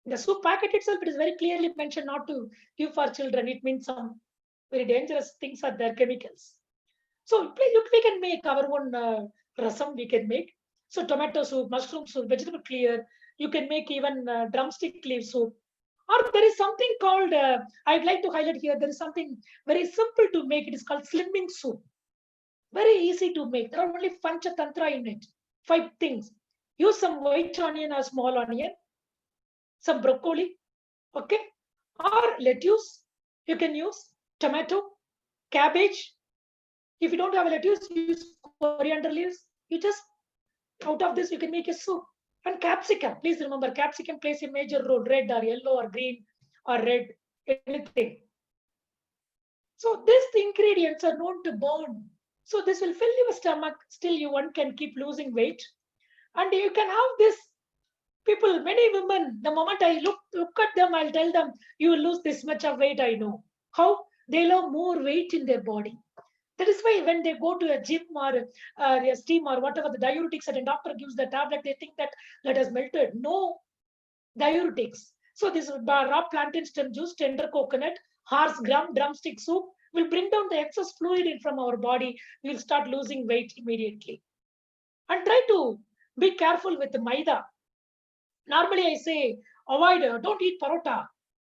The soup packet itself, it is very clearly mentioned not to give for children. It means some very dangerous things are there, chemicals. So we can make our own rasam, we can make. So tomato soup, mushroom soup, vegetable clear. You can make even drumstick leaf soup. Or there is something called, I'd like to highlight here, there is something very simple to make. It is called slimming soup. Very easy to make. There are only panchatantra in it. 5 things. Use some white onion or small onion, some broccoli, okay? Or lettuce, you can use tomato, cabbage. If you don't have a lettuce, use coriander leaves. You just Out of this, you can make a soup. And capsicum, please remember, capsicum plays a major role, red or yellow or green or red, anything. So these ingredients are known to burn. So this will fill your stomach. Still, one can keep losing weight. And you can have this people, many women, the moment I look at them, I'll tell them, you will lose this much of weight, I know. How? They'll have more weight in their body. That is why when they go to a gym or a steam or whatever, the diuretics and a doctor gives the tablet, they think that has melted. No diuretics. So this raw plantain stem juice, tender coconut, horse gram, drumstick soup will bring down the excess fluid in from our body. We will start losing weight immediately. And try to be careful with the maida. Normally I say, avoid, don't eat parota.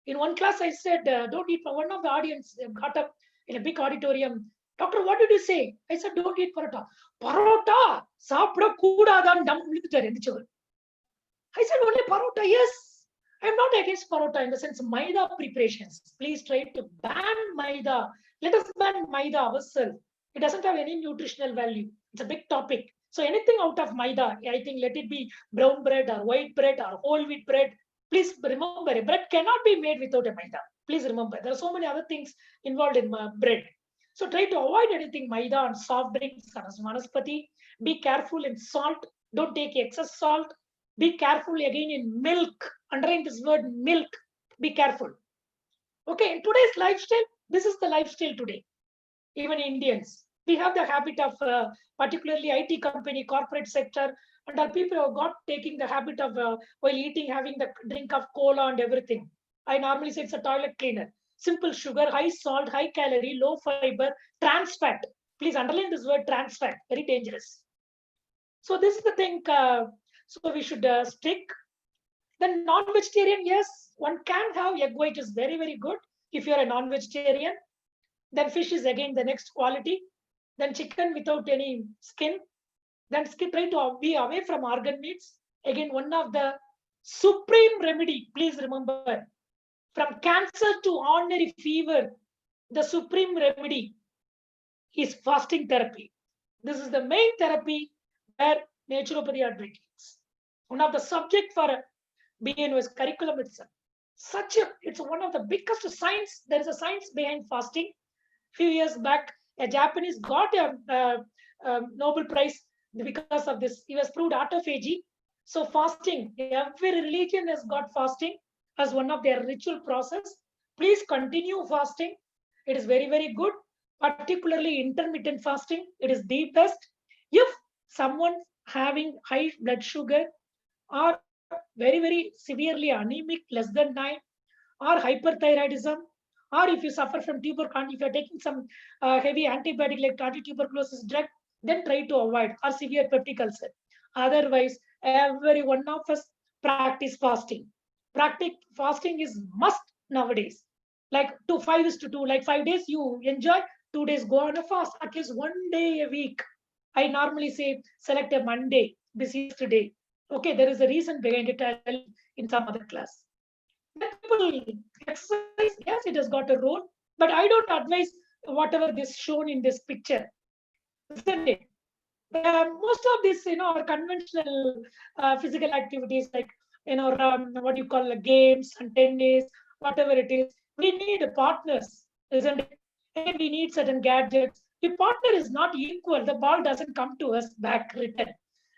In one class I said, don't eat, one of the audience got up in a big auditorium. Doctor, what did you say? I said, don't eat parota. Parota, sapda koodadan dam ulitharu. I said, only parota, yes. I'm not against parota in the sense maida preparations. Please try to ban maida. Let us ban maida ourselves. It doesn't have any nutritional value. It's a big topic. So anything out of maida, I think let it be brown bread or white bread or whole wheat bread. Please remember, a bread cannot be made without a maida. Please remember, there are so many other things involved in bread. So try to avoid anything maida and soft drinks, vanaspati. Be careful in salt. Don't take excess salt. Be careful again in milk. Underline this word milk. Be careful. Okay, in today's lifestyle, this is the lifestyle today. Even Indians, we have the habit of, particularly IT company, corporate sector, and our people have got taking the habit of while eating, having the drink of cola and everything. I normally say it's a toilet cleaner. Simple sugar, high salt, high calorie, low fiber, trans fat. Please underline this word trans fat. Very dangerous. So this is the thing. So we should stick. Then non-vegetarian, yes, one can have egg white is very, very good if you're a non-vegetarian. Then fish is again the next quality. Then chicken without any skin. Then try to be away from organ meats. Again, one of the supreme remedy, please remember, from cancer to ordinary fever, the supreme remedy is fasting therapy. This is the main therapy where naturopathy advocates. One of the subject for BNO's curriculum itself. It's one of the biggest science. There is a science behind fasting. Few years back, a Japanese got a Nobel Prize because of this. He was proved autophagy. So fasting, every religion has got fasting as one of their ritual process. Please continue fasting. It is very, very good, particularly intermittent fasting. It is the best. If someone having high blood sugar or very, very severely anemic, less than 9, or hyperthyroidism, or if you suffer from tuberculosis, if you're taking some heavy antibiotic like anti-tuberculosis drug, then try to avoid, or severe peptic ulcer. Otherwise, every one of us practice fasting. Fasting is must nowadays. Like 5:2, like 5 days you enjoy, 2 days go on a fast, at least 1 day a week. I normally say select a Monday, busiest day. Okay, there is a reason behind it. I'll tell in some other class. Then people exercise, yes, it has got a role, but I don't advise whatever this shown in this picture, isn't it? Most of this, are conventional physical activities like, what you call games and tennis, whatever it is. We need partners, isn't it? And we need certain gadgets. If partner is not equal, the ball doesn't come to us back return,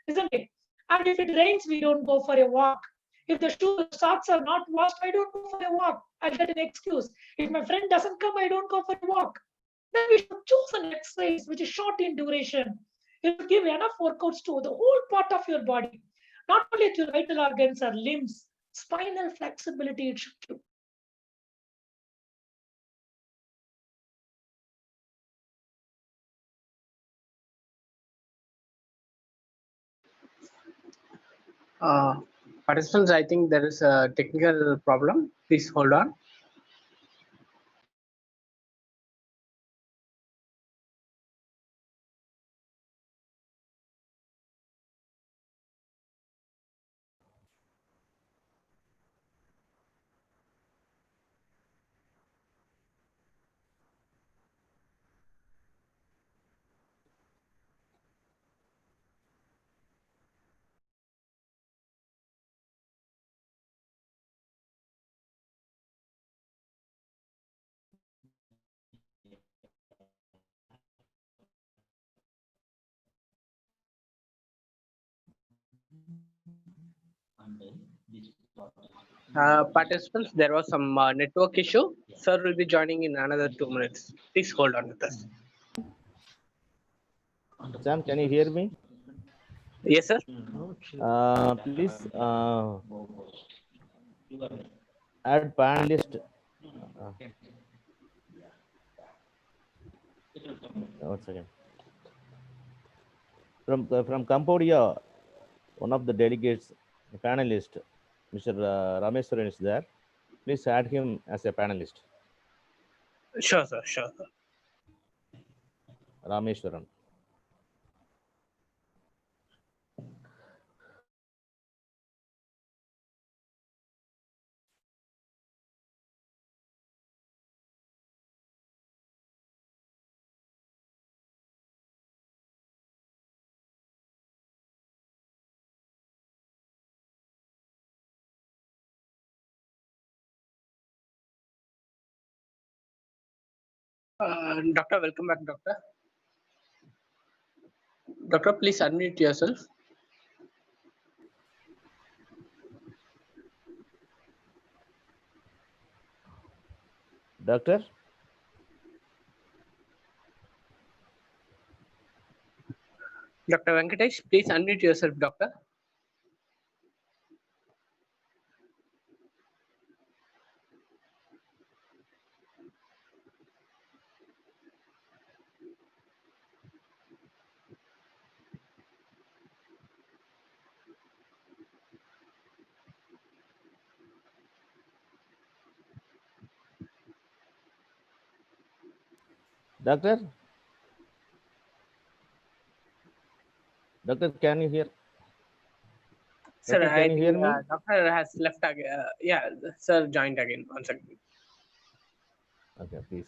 isn't it? And if it rains, we don't go for a walk. If the socks are not washed, I don't go for a walk. I'll get an excuse. If my friend doesn't come, I don't go for a walk. Then we should choose an exercise which is short in duration. It will give enough workouts to the whole part of your body, not only to vital organs or limbs, spinal flexibility it should give. Participants, I think there is a technical problem. Please hold on. Participants, there was some network issue. Sir will be joining in another 2 minutes. Please hold on with us. Sam, can you hear me? Yes, sir. Please add panelist. One second. From Cambodia, one of the delegates, the panelist, Mr. Rameswaran is there. Please add him as a panelist. Sure, sir. Sure, sir. Rameswaran. Doctor, welcome back, doctor. Doctor, please unmute yourself. Doctor? Dr. Venkatesh, please unmute yourself, doctor. Doctor? Doctor, can you hear? Sir, Doctor, I can you hear think me? doctor has left again. Yeah, sir joined again. 1 second. Okay, please.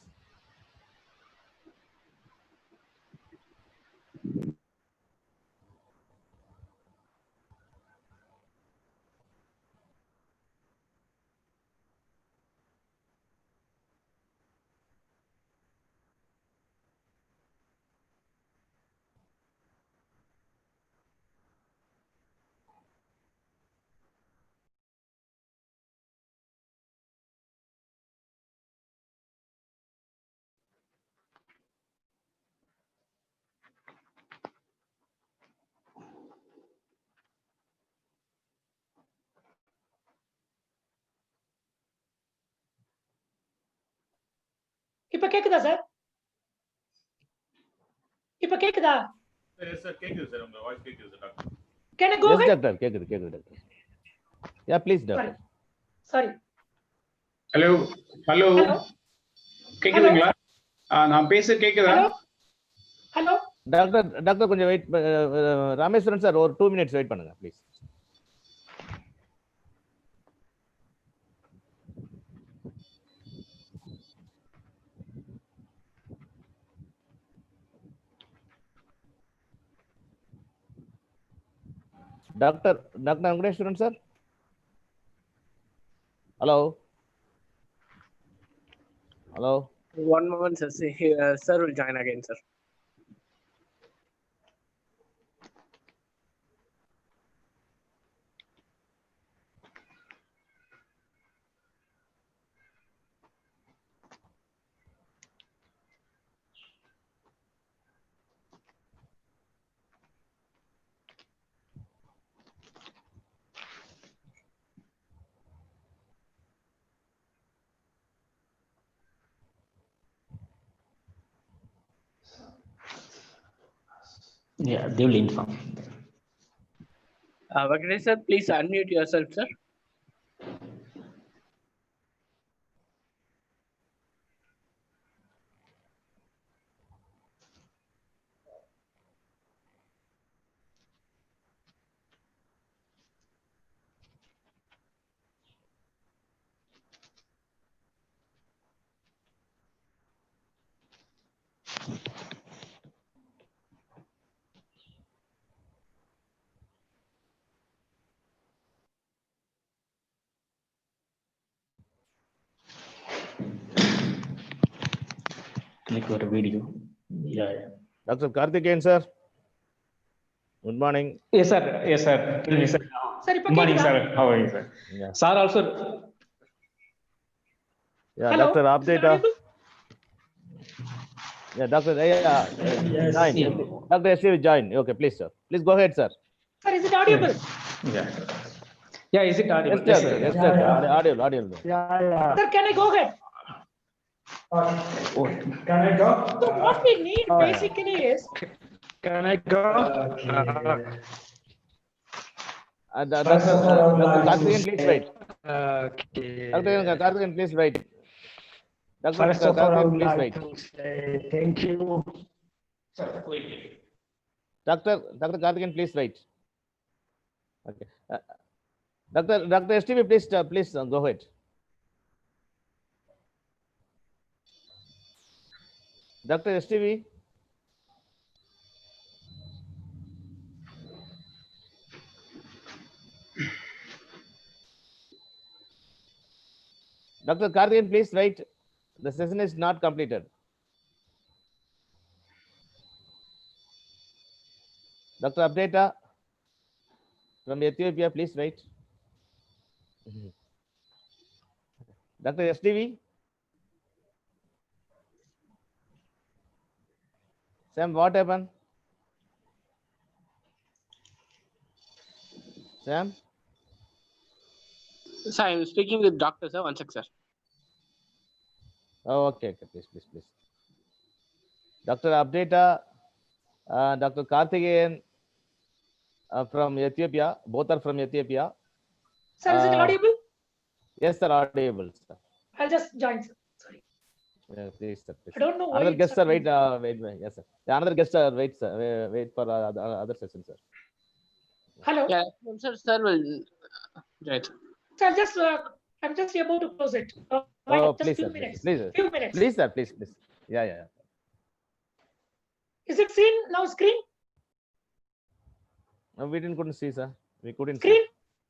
இப்ப கேக்குதா sir? இப்ப கேக்குதா? Yes, sir. கேக்குது sir உங்க voice கேக்குது sir doctor. Can I go Yes, ahead? doctor. கேக்குது, doctor. Yeah, please, doctor. Sorry. Hello hello Hello. கேக்குதுங்களா? நான் பேச கேக்குதா? Hello. டாக்டர் கொஞ்சம் வெயிட், ராமேஸ்வரன் சார் ஒரு 2 minutes வெயிட் பண்ணுங்க please. Doctor Venkateswaran sir, hello. 1 moment, sir. Sir will join again, sir. Yeah, they will inform. Venkatesh sir, please unmute yourself, sir. Click your video. Yeah. Doctor Karthikeyan sir. Good morning. Yes, sir. Yes, sir. Tell me, sir. Sir, Good morning, sir. How are you, sir? Yeah. Sir, also. Yeah, Hello. Doctor, Is it update. audible? Yeah, Doctor. Join. Dr. STV, join. Okay, please, sir. Please go ahead, sir. Sir, is it audible? Yeah. Yeah, is it audible? Yes, sir. Yes, sir. Audio. Sir, can I go ahead? Can I go? So what we need basically is Can I go? Dr. Karthikeyan, please wait. Okay. Dr. Karthikeyan, please wait. Dr. First of all, I Karthikeyan, would please like wait. to say thank you. Dr. Karthikeyan, please wait. Okay. Dr. STV, please go ahead. Dr. STV. Dr. Karthikeyan, please wait. The session is not completed. Dr. Abdeta from Ethiopia, please wait. Dr. STV. Sam, what happened? Sam? Sir, I am speaking with Doctor, sir. One sec, sir. Oh, okay, please. Dr. Abdeta, Dr. Karthikeyan from Ethiopia, both are from Ethiopia. Sir, is it audible? Yes, sir, audible, sir. I'll just join, sir. Sorry. Yeah, please, sir. Please. I don't know why Another it's guest, sir, wait. happening. Wait. Yes, sir. The another guest, sir, wait, sir. Wait for other session, sir. Hello. Yeah, sir will join. So I'm just about to close it. Oh, just please, few sir. minutes. Please, Few minutes. please, sir. Please. Yeah. Is it seen now? Screen? No, we couldn't see, sir. We couldn't Screen? see.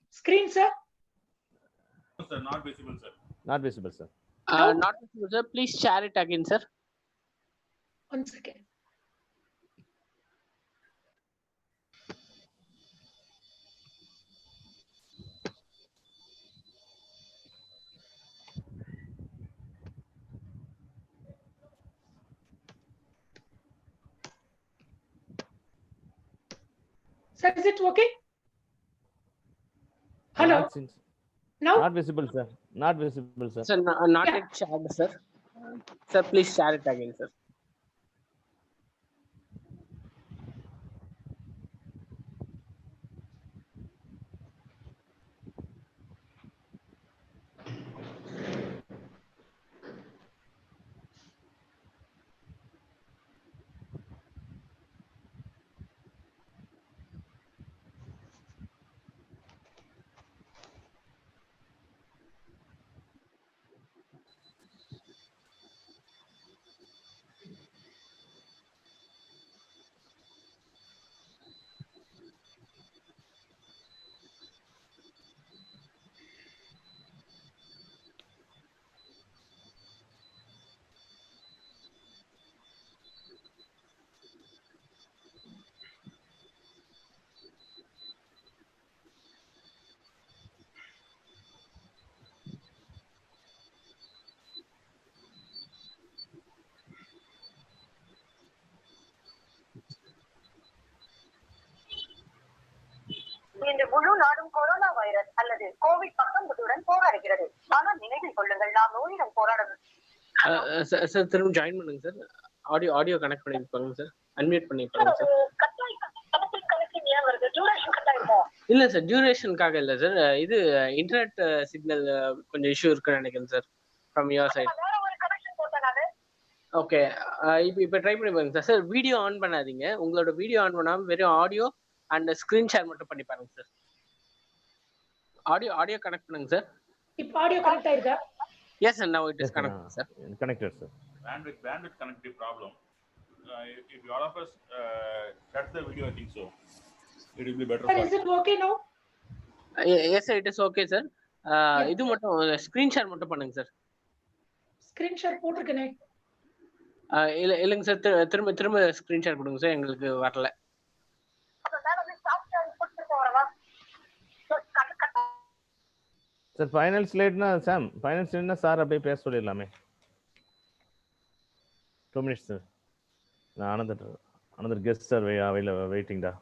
Screen, sir? No, sir, not visible, sir. Not visible, sir. Not visible, sir. Please share it again, sir. One second. Sir, is it okay? Hello? Not seen, Now? not visible, sir. Not visible, sir. Sir, not Yeah. yet shared, sir. Sir, please share it again, sir. இன்று முழு நாடும் corona virus அல்லது COVID-19 போராடுகிறது. ஆனால் நினைவில் கொள்ளுங்கள், நாம் நோயுடன் போராடணும். Sir திரும்ப ஜாயின் பண்ணுங்க சார். ஆடியோ கனெக்ட் பண்ணி பாருங்க சார். அன்மியூட் பண்ணி பாருங்க சார். இல்ல சார், டியூரேஷனுக்காக இல்ல சார். இது இன்டர்நெட் சிக்னல் கொஞ்சம் இஷ்யூ இருக்குன்னு நினைக்கிறேன் sir. From your side. Okay, இப்போ ட்ரை பண்ணி பாருங்க சார். சார் வீடியோ ஆன் பண்ணாதீங்க. உங்களோட வீடியோ ஆன் பண்ணாம வெறும் ஆடியோ அண்ட் ஸ்கிரீன் ஷேர் மட்டும் பண்ணி பாருங்க சார். ஆடியோ கனெக்ட் பண்ணுங்க சார். இப்போ ஆடியோ கனெக்ட் ஆயிருக்கா? Yes sir, now it is connected, sir. Connected, sir. Bandwidth connectivity problem. If all of us shut the video, I think so. It will be better. Sir, is it okay now? Yes sir, it is okay sir. இது மட்டும் screen share மட்டும் பண்ணுங்க sir. Screen share போட்டுருக்கேனே. இல்லைங்க sir, திரும்ப screen share கொடுங்க sir, எங்களுக்கு வரல. Sir, final slide na Sam. Final slide na sir அப்படியே பேச சொல்லிடலாமே. 2 minutes sir. Another guest sir waiting da.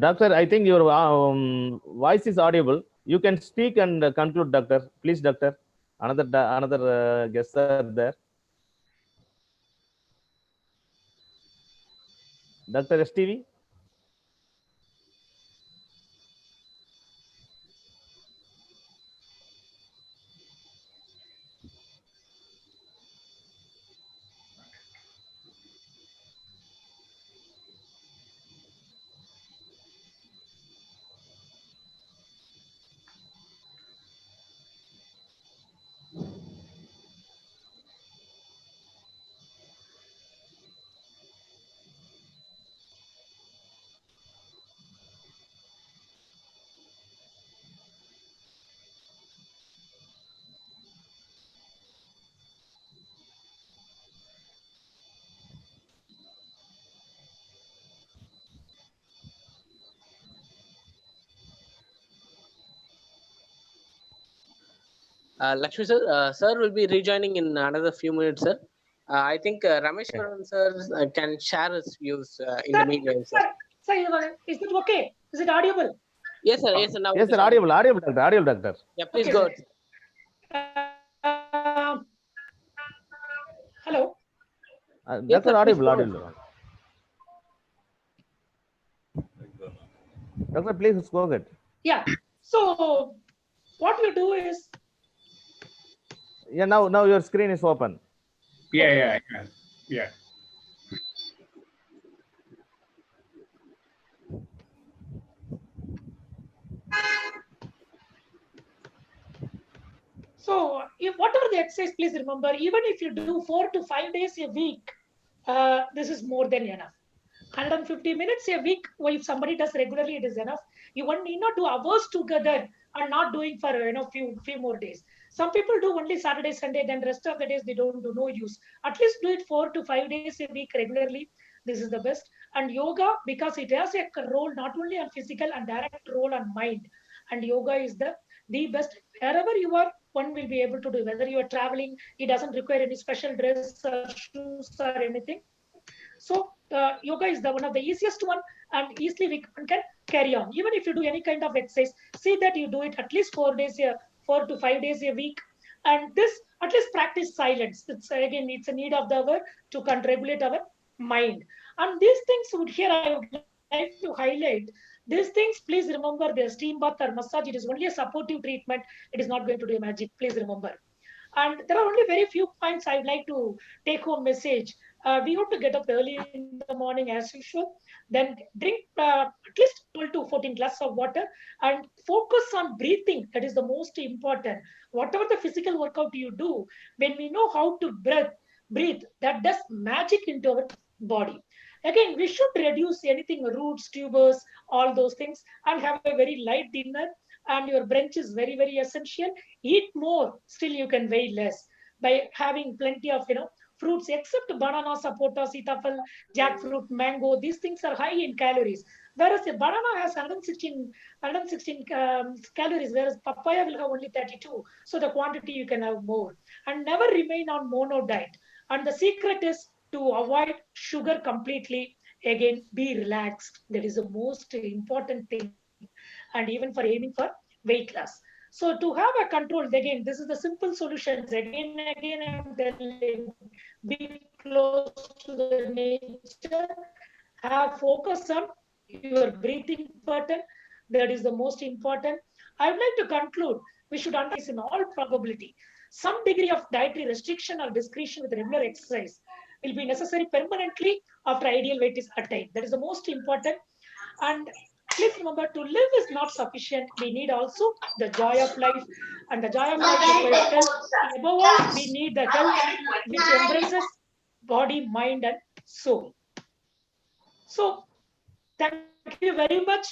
Doctor, I think your voice is audible. You can speak and conclude, doctor. Please, doctor. Another guest are there. Dr. STV. Lakshmi sir, sir will be rejoining in another few minutes, sir. I think Rameshwaran sir can share his views in the meanwhile, sir. Sir, is it okay? Is it audible? Yes, sir. Yes, sir. Now Yes, sir. Audible, doctor. Audible, doctor. Yeah, please Okay. go ahead. Hello. Yes, Doctor, sir, please audible. go ahead. Doctor, please go ahead. Yeah. So what you do is. Yeah, now your screen is open. Yeah. So if whatever the exercise, please remember, even if you do 4 to 5 days a week, this is more than enough. 150 minutes a week, well, if somebody does regularly, it is enough. You need not do hours together and not doing for few more days. Some people do only Saturday, Sunday, then rest of the days they don't do, no use. At least do it 4 to 5 days a week regularly. This is the best. And yoga, because it has a role not only on physical and direct role on mind. And yoga is the best. Wherever you are, one will be able to do. Whether you are traveling, it doesn't require any special dress or shoes or anything. So yoga is the one of the easiest one, and easily one can carry on. Even if you do any kind of exercise, see that you do it at least 4 to 5 days a week. And this, at least practice silence. It's a need of the hour to regulate our mind. And these things here I would like to highlight. These things, please remember, the steam bath or massage, it is only a supportive treatment. It is not going to do magic. Please remember. And there are only very few points I'd like to take home message. We have to get up early in the morning as usual, then drink at least 12 to 14 glasses of water, and focus on breathing. That is the most important. Whatever the physical workout you do, when we know how to breathe, that does magic into our body. Again, we should reduce anything, roots, tubers, all those things, and have a very light dinner. And your brunch is very, very essential. Eat more, still you can weigh less by having plenty of fruits, except banana, sapota, sitafal, jackfruit, mango. These things are high in calories. Whereas a banana has 116 calories, whereas papaya will have only 32. So the quantity you can have more. And never remain on mono diet. And the secret is to avoid sugar completely. Again, be relaxed. That is the most important thing. And even for aiming for weight loss. So to have a control, again, this is the simple solutions. Again, I'm telling, be close to the nature, have focus on your breathing pattern. That is the most important. I would like to conclude, we should analyze in all probability, some degree of dietary restriction or discretion with regular exercise will be necessary permanently after ideal weight is attained. That is the most important. And please remember, to live is not sufficient. We need also the joy of life, and the joy of life requires health. Above all, we need the health which embraces body, mind, and soul. So thank you very much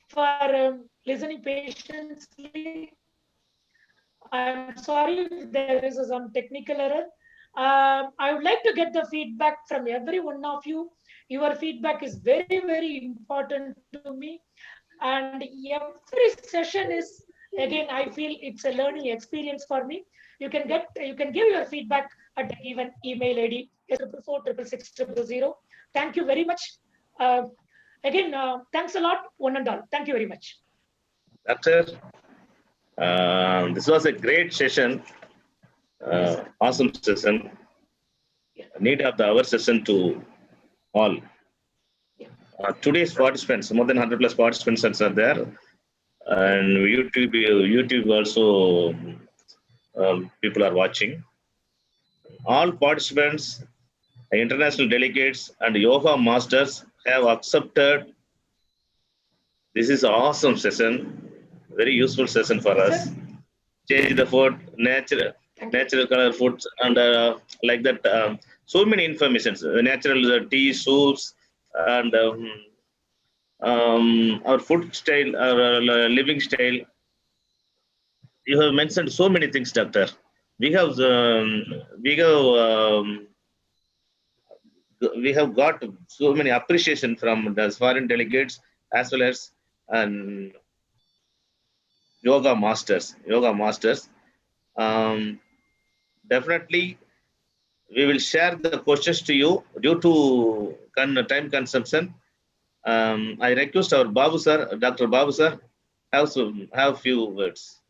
for listening patiently. I'm sorry if there is some technical error. I would like to get the feedback from every one of you. Your feedback is very, very important to me. And every session is, again, I feel it's a learning experience for me. You can give your feedback at the given email ID 4446600. Thank you very much. Again, thanks a lot, one and all. Thank you very much. Doctor, this was a great session. Awesome session. Need of the hour session to all. Today's participants, more than 100 plus participants are there, and YouTube also people are watching. All participants, international delegates, and yoga masters have accepted. This is awesome session, very useful session for us. Change the food, natural color foods, and like that. So many informations, natural tea, soups, and our food style, our living style. You have mentioned so many things, Doctor. We have got so many appreciation from the foreign delegates as well as yoga masters. Definitely, we will share the questions to you due to time consumption. I request our Babu sir, Dr. Babu sir, have few words.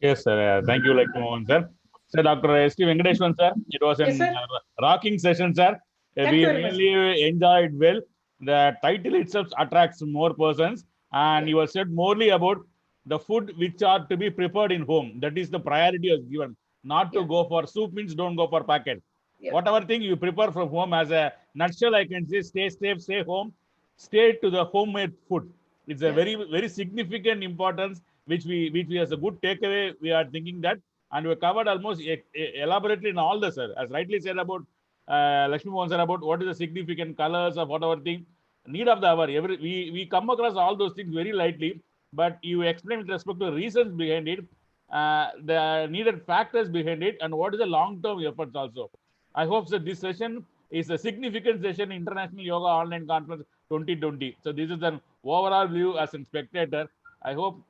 Yes, sir. Thank you, Mohan sir. Sir, Dr. S.T. Venkateshwaran sir, it was a rocking session, sir. We really enjoyed well. The title itself attracts more persons, and you have said morely about the food which are to be prepared in home. That is the priority is given. Not to go for soup means don't go for packet. Whatever thing you prepare from home, as a nutshell, I can say stay safe, stay home, stay to the homemade food. It's a very, very significant importance, which we as a good takeaway, we are thinking that, and we covered almost elaborately in all the, sir, as rightly said about Lakshmi Mohan sir, about what is the significant colors of whatever thing, need of the hour. We come across all those things very lightly, but you explain with respect to the reasons behind it, the needed factors behind it, and what is the long-term efforts also. I hope that this session is a significant session, International Yoga Online Conference 2020. So this is an overall view as a spectator. I hope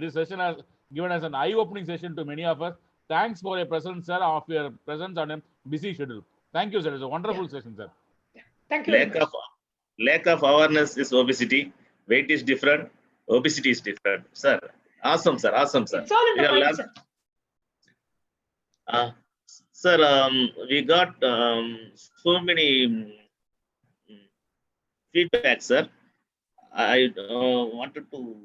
this session has given us an eye-opening session to many of us. Thanks for your presence, sir, of your presence on a busy schedule. Thank you, sir. It's a wonderful session, sir. Thank you. Lack of awareness is obesity. Weight is different. Obesity is different, sir. Awesome, sir. Awesome, sir. It's all in the mindset. Sir, we got so many feedback, sir. I wanted to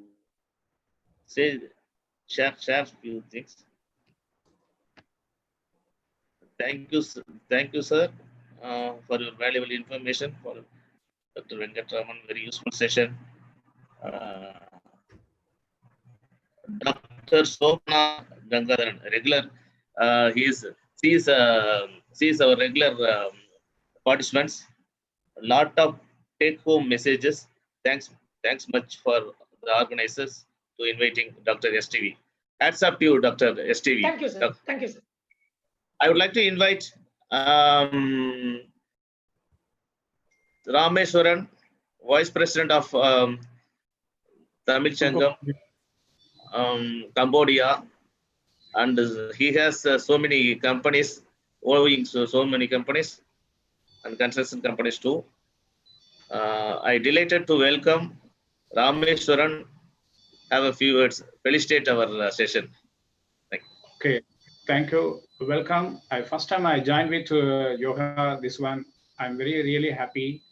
share few things. Thank you, sir, for your valuable information. For Dr. Venkatraman, very useful session. Dr. Sopna Gangadharan, regular. Sees our regular participants. A lot of take-home messages. Thanks much for the organizers to inviting Dr. STV. Hats up to you, Dr. STV. Thank you, sir. Thank you, sir. I would like to invite Rameshwaran, Vice President of Tamil Sangam, Cambodia, and he has so many companies, owing so many companies and construction companies too. I delighted to welcome Rameshwaran. Have a few words. Felicitate our session. Thank you. Okay, thank you. Welcome. First time I joined with yoga. This one, I'm really happy.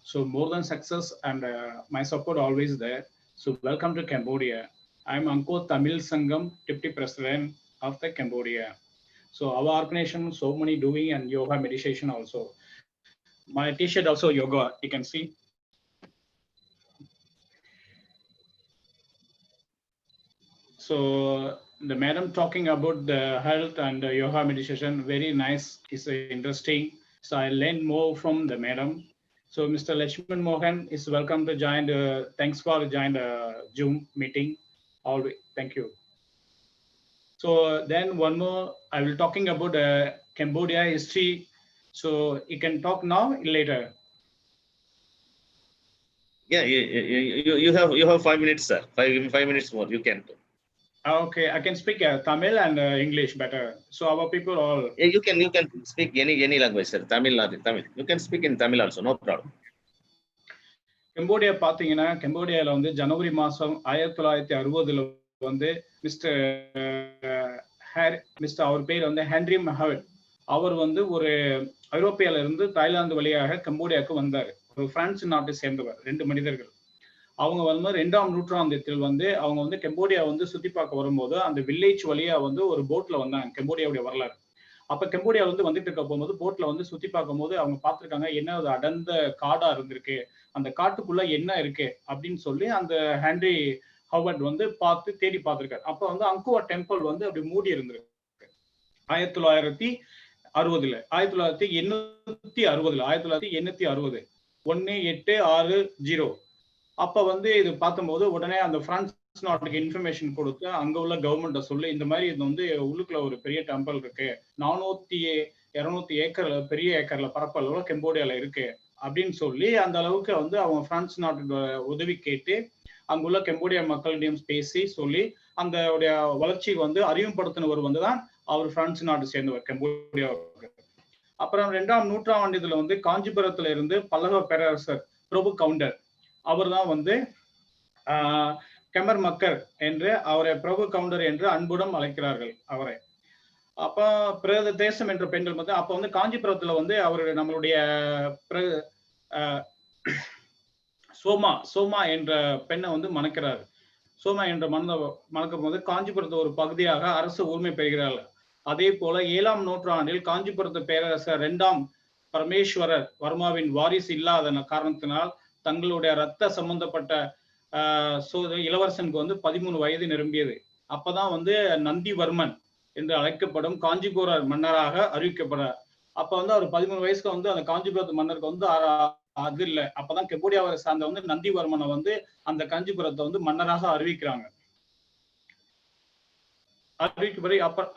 So more than success, and my support always there. So welcome to Cambodia. I'm Anko Tamil Sangam, Deputy President of the Cambodia. So our organization, so many doing and yoga meditation also. My T-shirt also yoga, you can see. So the madam talking about the health and the yoga meditation, very nice. It's interesting. So I learned more from the madam. So Mr. Lakshman Mohan is welcome to join. Thanks for join the Zoom meeting. Always, thank you. So then one more, I will talking about Cambodia history. So you can talk now, later. Yeah, you have 5 minutes, sir. Five minutes more. You can. Okay, I can speak Tamil and English better. So our people all. Yeah, you can speak any language, sir. Tamil or Tamil. You can speak in Tamil also, no problem. Cambodia பாத்தீங்கன்னா கம்போடியால வந்து ஜனவரி மாசம் 1960 வந்து mister அவர் பேர் வந்து Henry மெஹவட். அவர் வந்து ஒரு ஐரோப்பியால இருந்து Thailand வழியாக கம்போடியாவுக்கு வந்தார். ஒரு பிரான்ஸ் நாட்டை சேர்ந்தவர், 2 மனிதர்கள். அவங்க வந்து 2ஆம் நூற்றாண்டத்தில் வந்து அவங்க வந்து கம்போடியா வந்து சுத்தி பார்க்க வரும்போது அந்த வில்லேஜ் வழியா வந்து ஒரு போட்ல வந்தாங்க. கம்போடியாவுடைய வரலாறு. அப்ப கம்போடியா வந்து வந்துட்டு இருக்க போகும்போது போட்ல வந்து சுத்தி பார்க்கும் போது அவங்க பார்த்திருக்காங்க, என்ன ஒரு அடர்ந்த காடா இருந்திருக்கு, அந்த காட்டுக்குள்ள என்ன இருக்கு அப்படின்னு சொல்லி அந்த ஹென்ரி ஹவர்ட் வந்து தேடி பார்த்திருக்காரு. அப்ப வந்து அங்கோவார் டெம்பிள் வந்து அப்படி மூடி இருந்திருக்கு 1960 1960 1860. அப்ப வந்து இது பார்க்கும்போது உடனே அந்த பிரான்ஸ் நாட்டுக்கு இன்ஃபர்மேஷன் கொடுத்து அங்க உள்ள கவர்மெண்ட்டை சொல்லி இந்த மாதிரி இது வந்து உள்ளுக்குள்ள ஒரு பெரிய டெம்பிள் இருக்கு, 400-200 ஏக்கர்ல பெரிய ஏக்கர்ல பரப்பளவுல கம்போடியால இருக்கு அப்படின்னு சொல்லி அந்த அளவுக்கு வந்து அவங்க பிரான்ஸ் நாட்டோட உதவி கேட்டு அங்குள்ள கம்போடியா மக்களிடையும் பேசி சொல்லி அந்த வளர்ச்சிக்கு வந்து அறிமுகப்படுத்தினவர் வந்துதான் அவர் பிரான்ஸ் நாட்டை சேர்ந்தவர் கம்போடியாவுக்கு. அப்புறம் 2ஆம் நூற்றாண்டுல வந்து காஞ்சிபுரத்துல இருந்து பல்லவ பேரரசர் பிரபு கவுண்டர் அவர் தான் வந்து கெமர் மக்கர் என்று அவரை பிரபு கவுண்டர் என்று அன்புடன் அழைக்கிறார்கள் அவரை. அப்ப பிரேத தேசம் என்ற பெண்கள் வந்து அப்ப வந்து காஞ்சிபுரத்துல வந்து அவருடைய நம்மளுடைய சோமா என்ற பெண்ணை வந்து மணக்கிறாரு. சோமா என்ற மணக்கும் போது காஞ்சிபுரத்தை ஒரு பகுதியாக அரசு உரிமை பெறுகிறார்கள். அதே போல 7ஆம் நூற்றாண்டில் காஞ்சிபுரத்து பேரரசர் 2ஆம் பரமேஸ்வரர் வர்மாவின் வாரிசு இல்லாத காரணத்தினால் தங்களுடைய ரத்த சம்பந்தப்பட்ட இளவரசனுக்கு வந்து 13 வயது நிரம்பியது. அப்பதான் வந்து நந்திவர்மன் என்று அழைக்கப்படும் காஞ்சிபுர மன்னராக அறிவிக்கப்படுறார். அப்ப வந்து அவர் 13 வயசுக்கு வந்து அந்த காஞ்சிபுரத்து மன்னருக்கு வந்து அது இல்லை. அப்பதான் கம்போடியாவை சார்ந்த வந்து நந்திவர்மனை வந்து அந்த காஞ்சிபுரத்தை வந்து மன்னராக அறிவிக்கிறாங்க.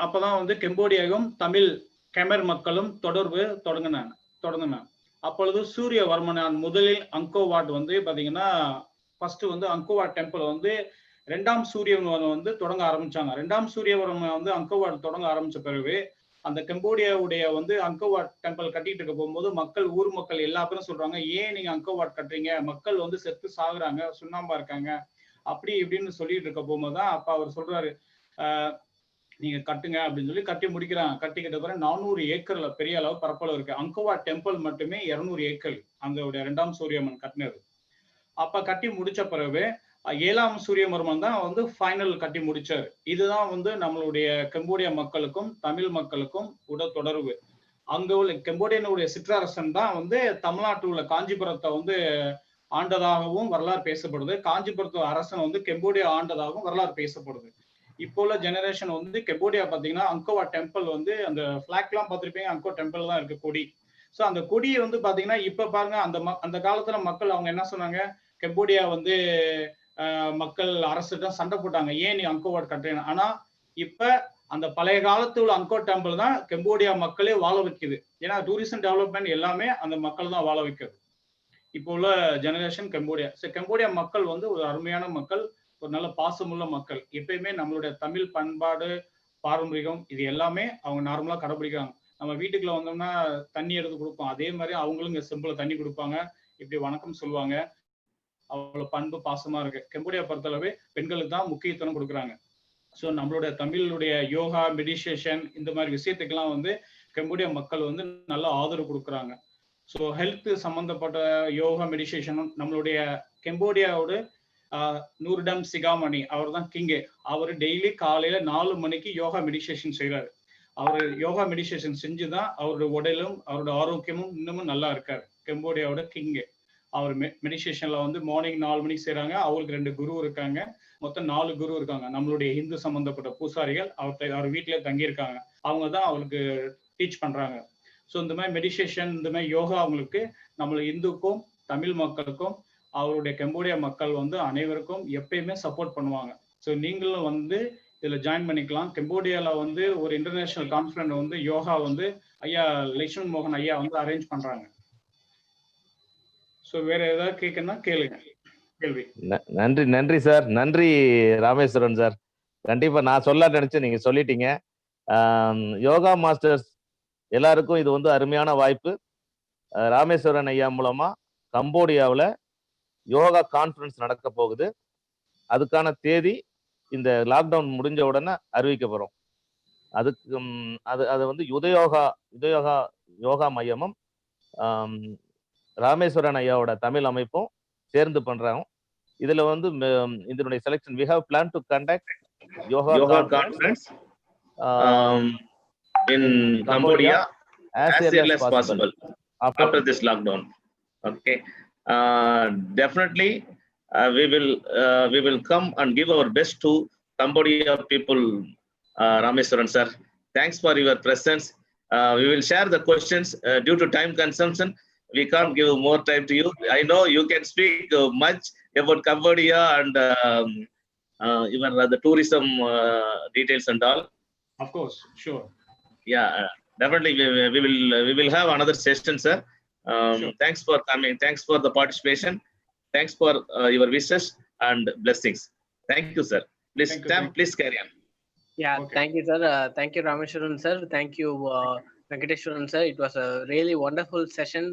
அப்பதான் வந்து கம்போடியாவும் தமிழ் கெமர் மக்களும் தொடர்பு தொடங்கின. அப்பொழுது சூரியவர்மன் முதலில் அங்கோவாட் வந்து பாத்தீங்கன்னா ஃபர்ஸ்ட் வந்து அங்கோவாட் டெம்பிள் வந்து 2ஆம் சூரியவர்மன் வந்து தொடங்க ஆரம்பிச்சாங்க. 2ஆம் சூரியவர்மன் வந்து அங்கோவாட் தொடங்க ஆரம்பிச்ச பிறகு அந்த கம்போடியாவுடைய வந்து அங்கோவாட் டெம்பிள் கட்டிட்டு இருக்க போகும்போது ஊர் மக்கள் எல்லா பேரும் சொல்றாங்க, ஏன் நீங்க அங்கோவாட் கட்டுறீங்க, மக்கள் வந்து செத்து சாகுறாங்க, சுண்ணாம்பா இருக்காங்க அப்படி இப்படின்னு சொல்லிட்டு இருக்க போகும்போதுதான் அப்ப அவர் சொல்றாரு, நீங்க கட்டுங்க அப்படின்னு சொல்லி கட்டி முடிக்கிறாங்க. கட்டிக்கிட்ட பிறகு 400 ஏக்கர்ல பெரிய அளவு பரப்பளவு இருக்கு. அங்கோவாட் டெம்பிள் மட்டுமே 200 ஏக்கர் அந்த 2ஆம் சூரியவர்மன் கட்டினது. அப்ப கட்டி முடிச்ச பிறகு 7ஆம் சூரியவர்மன் தான் வந்து ஃபைனல் கட்டி முடிச்சாரு. இதுதான் வந்து நம்மளுடைய கம்போடியா மக்களுக்கும் தமிழ் மக்களுக்கும் தொடர்பு. அங்க உள்ள கம்போடியனுடைய சிற்றரசன் தான் வந்து தமிழ்நாட்டில் உள்ள காஞ்சிபுரத்தை வந்து ஆண்டதாகவும் வரலாறு பேசப்படுது. காஞ்சிபுரத்து அரசன் வந்து கம்போடியா ஆண்டதாகவும் வரலாறு பேசப்படுது. இப்போ உள்ள ஜெனரேஷன் வந்து கம்போடியா பாத்தீங்கன்னா அங்கோவாட் டெம்பிள் வந்து அந்த பிளாக் எல்லாம் பார்த்திருப்பீங்க, அங்கோ டெம்பிள் தான் இருக்கு கொடி. ஸோ அந்த கொடியை வந்து பாத்தீங்கன்னா இப்ப பாருங்க அந்த காலத்துல மக்கள் அவங்க என்ன சொன்னாங்க, கம்போடியா வந்து மக்கள் அரசுதான் சண்டை போட்டாங்க, ஏன் நீ அங்கோவாட் கட்டுறீங்க. ஆனா இப்ப அந்த பழைய காலத்து உள்ள அங்கோ டெம்பிள் தான் கம்போடியா மக்களே வாழ வைக்குது. ஏன்னா டூரிசம் டெவலப்மெண்ட் எல்லாமே அந்த மக்கள் தான் வாழ வைக்கிறது இப்போ உள்ள ஜெனரேஷன் கம்போடியா. கம்போடியா மக்கள் வந்து ஒரு அருமையான மக்கள், ஒரு நல்ல பாசமுள்ள மக்கள். எப்பயுமே நம்மளுடைய தமிழ் பண்பாடு பாரம்பரியம் இது எல்லாமே அவங்க நார்மலா கடைபிடிக்கிறாங்க. நம்ம வீட்டுக்குள்ள வந்தோம்னா தண்ணி எடுத்து கொடுப்போம், அதே மாதிரி அவங்களும் இங்க செம்பில் தண்ணி கொடுப்பாங்க, இப்படி வணக்கம் சொல்லுவாங்க. அவ்வளவு பண்பு பாசமா இருக்கு. கம்போடியா பொறுத்தளவு பெண்களுக்கு தான் முக்கியத்துவம் கொடுக்குறாங்க. ஸோ நம்மளுடைய தமிழுடைய யோகா மெடிடேஷன் இந்த மாதிரி விஷயத்துக்கெல்லாம் வந்து கம்போடியா மக்கள் வந்து நல்ல ஆதரவு கொடுக்குறாங்க. ஸோ ஹெல்த் சம்பந்தப்பட்ட யோகா மெடிடேஷனும் நம்மளுடைய கம்போடியாவோட நூர்டம் சிகாமணி அவர் தான் கிங்கு. அவர் டெய்லி காலையில 4 மணிக்கு யோகா மெடிடேஷன் செய்யறாரு. அவர் யோகா மெடிடேஷன் செஞ்சுதான் அவருடைய உடலும் அவருடைய ஆரோக்கியமும் இன்னமும் நல்லா இருக்காரு. கம்போடியாவோட கிங்கு அவர் மெடிடேஷன்ல வந்து மார்னிங் 4 மணிக்கு செய்யறாங்க. அவருக்கு 2 குரு இருக்காங்க, மொத்தம் 4 குரு இருக்காங்க. நம்மளுடைய இந்து சம்பந்தப்பட்ட பூசாரிகள் அவர் வீட்டிலே தங்கி இருக்காங்க. அவங்க தான் அவருக்கு டீச் பண்றாங்க. ஸோ இந்த மாதிரி மெடிடேஷன், இந்த மாதிரி யோகா அவங்களுக்கு நம்மள இந்துக்கும் தமிழ் மக்களுக்கும் அவருடைய கம்போடியா மக்கள் வந்து அனைவருக்கும் எப்பயுமே சப்போர்ட் பண்ணுவாங்க. ஸோ நீங்களும் வந்து இதில் ஜாயின் பண்ணிக்கலாம். கம்போடியாவில் வந்து ஒரு இன்டர்நேஷனல் கான்ஃபரன்ஸ் வந்து யோகா வந்து ஐயா லட்சுமண் மோகன் ஐயா வந்து அரேஞ்ச் பண்ணுறாங்க. ஸோ வேற ஏதாவது கேட்கணும்னா கேளுங்க. கேள்வி. நன்றி சார். நன்றி ராமேஸ்வரன் சார். கண்டிப்பா நான் சொல்ல நினைச்சு நீங்க சொல்லிட்டீங்க. யோகா மாஸ்டர்ஸ் எல்லாருக்கும் இது வந்து அருமையான வாய்ப்பு. ராமேஸ்வரன் ஐயா மூலமா கம்போடியாவில் யோகா கான்ஃபரன்ஸ் நடக்க போகுது. அதுக்கான தேதி இந்த லாக்டவுன் முடிஞ்ச உடனே அறிவிக்க போறோம். அதுக்கு அது வந்து யோகா மையமும் ராமேஸ்வரன் ஐயாவோட தமிழ் அமைப்பும் சேர்ந்து பண்றாங்க. இதுல வந்து இதனுடைய selection we have planned to conduct yoga conference in Cambodia as early as possible after this lockdown. Okay, definitely we will come and give our best to Cambodia people. Rameswaran sir, thanks for your presence. We will share the questions. Due to time consumption, we can't give more time to you. I know you can speak much about Cambodia and even the tourism details and all. Of course, sure. Yeah, definitely we will have another session, sir. Sure. Thanks for coming. Thanks for the participation. Thanks for your wishes and blessings. Thank you, sir. Please, please carry on. Yeah, Okay. thank you, sir. Thank you, Rameshwaran sir. Thank you, Venkateshwaran sir. It was a really wonderful session,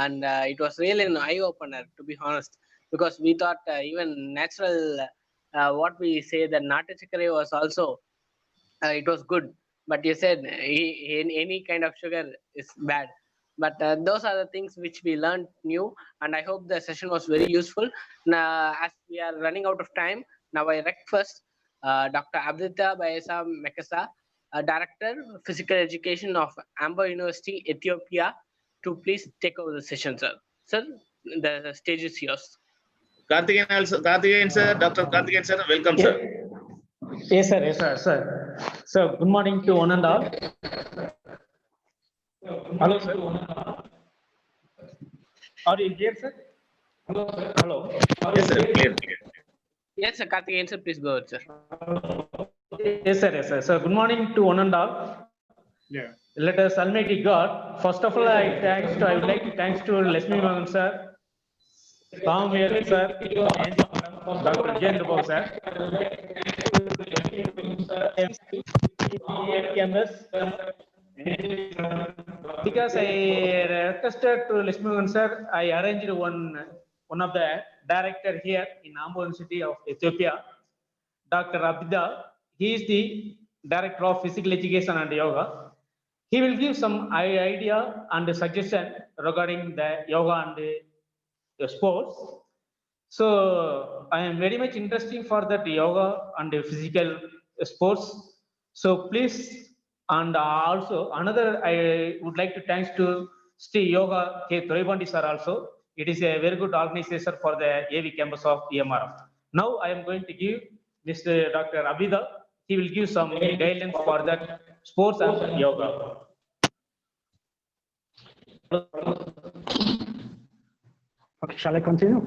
and it was really an eye-opener, to be honest, because we thought even natural, what we say, that Natu Chakra was also, it was good, but you said any kind of sugar is bad. But those are the things which we learned new, and I hope the session was very useful. Now, as we are running out of time, now I request Dr. Abdita Bayesa Mekasa, Director Physical Education of Amber University, Ethiopia, to please take over the session, sir. Sir, the stage is yours. Karthikeyan sir, Dr. Karthikeyan sir, welcome, sir. Yes, sir. Yes, sir. Sir. So, good morning to one and all. Hello, sir. Are you here, sir? Hello, sir. Hello. Yes, sir. Clear. Yes, sir. Karthikeyan sir, please go ahead, sir. Yes, sir. Yes, sir. So, good morning to one and all. Yeah. Let us Almighty God. First of all, I would like to thanks to Lesmi Mohan sir, Tom here, sir, and Dr. Jendra sir. Because I requested to Lesmi Mohan sir, I arranged one of the director here in Ambo University of Ethiopia, Dr. Abida. He is the director of physical education and yoga. He will give some idea and suggestion regarding the yoga and the sports. So I am very much interested for that yoga and the physical sports. So please, and also another I would like to thanks to Sri Yoga K. Thoribandi sir also. It is a very good organization for the AV campus of VMRF. Now I am going to give Mr. Dr. Abida. He will give some guidelines for that sports and yoga. Okay, shall I continue?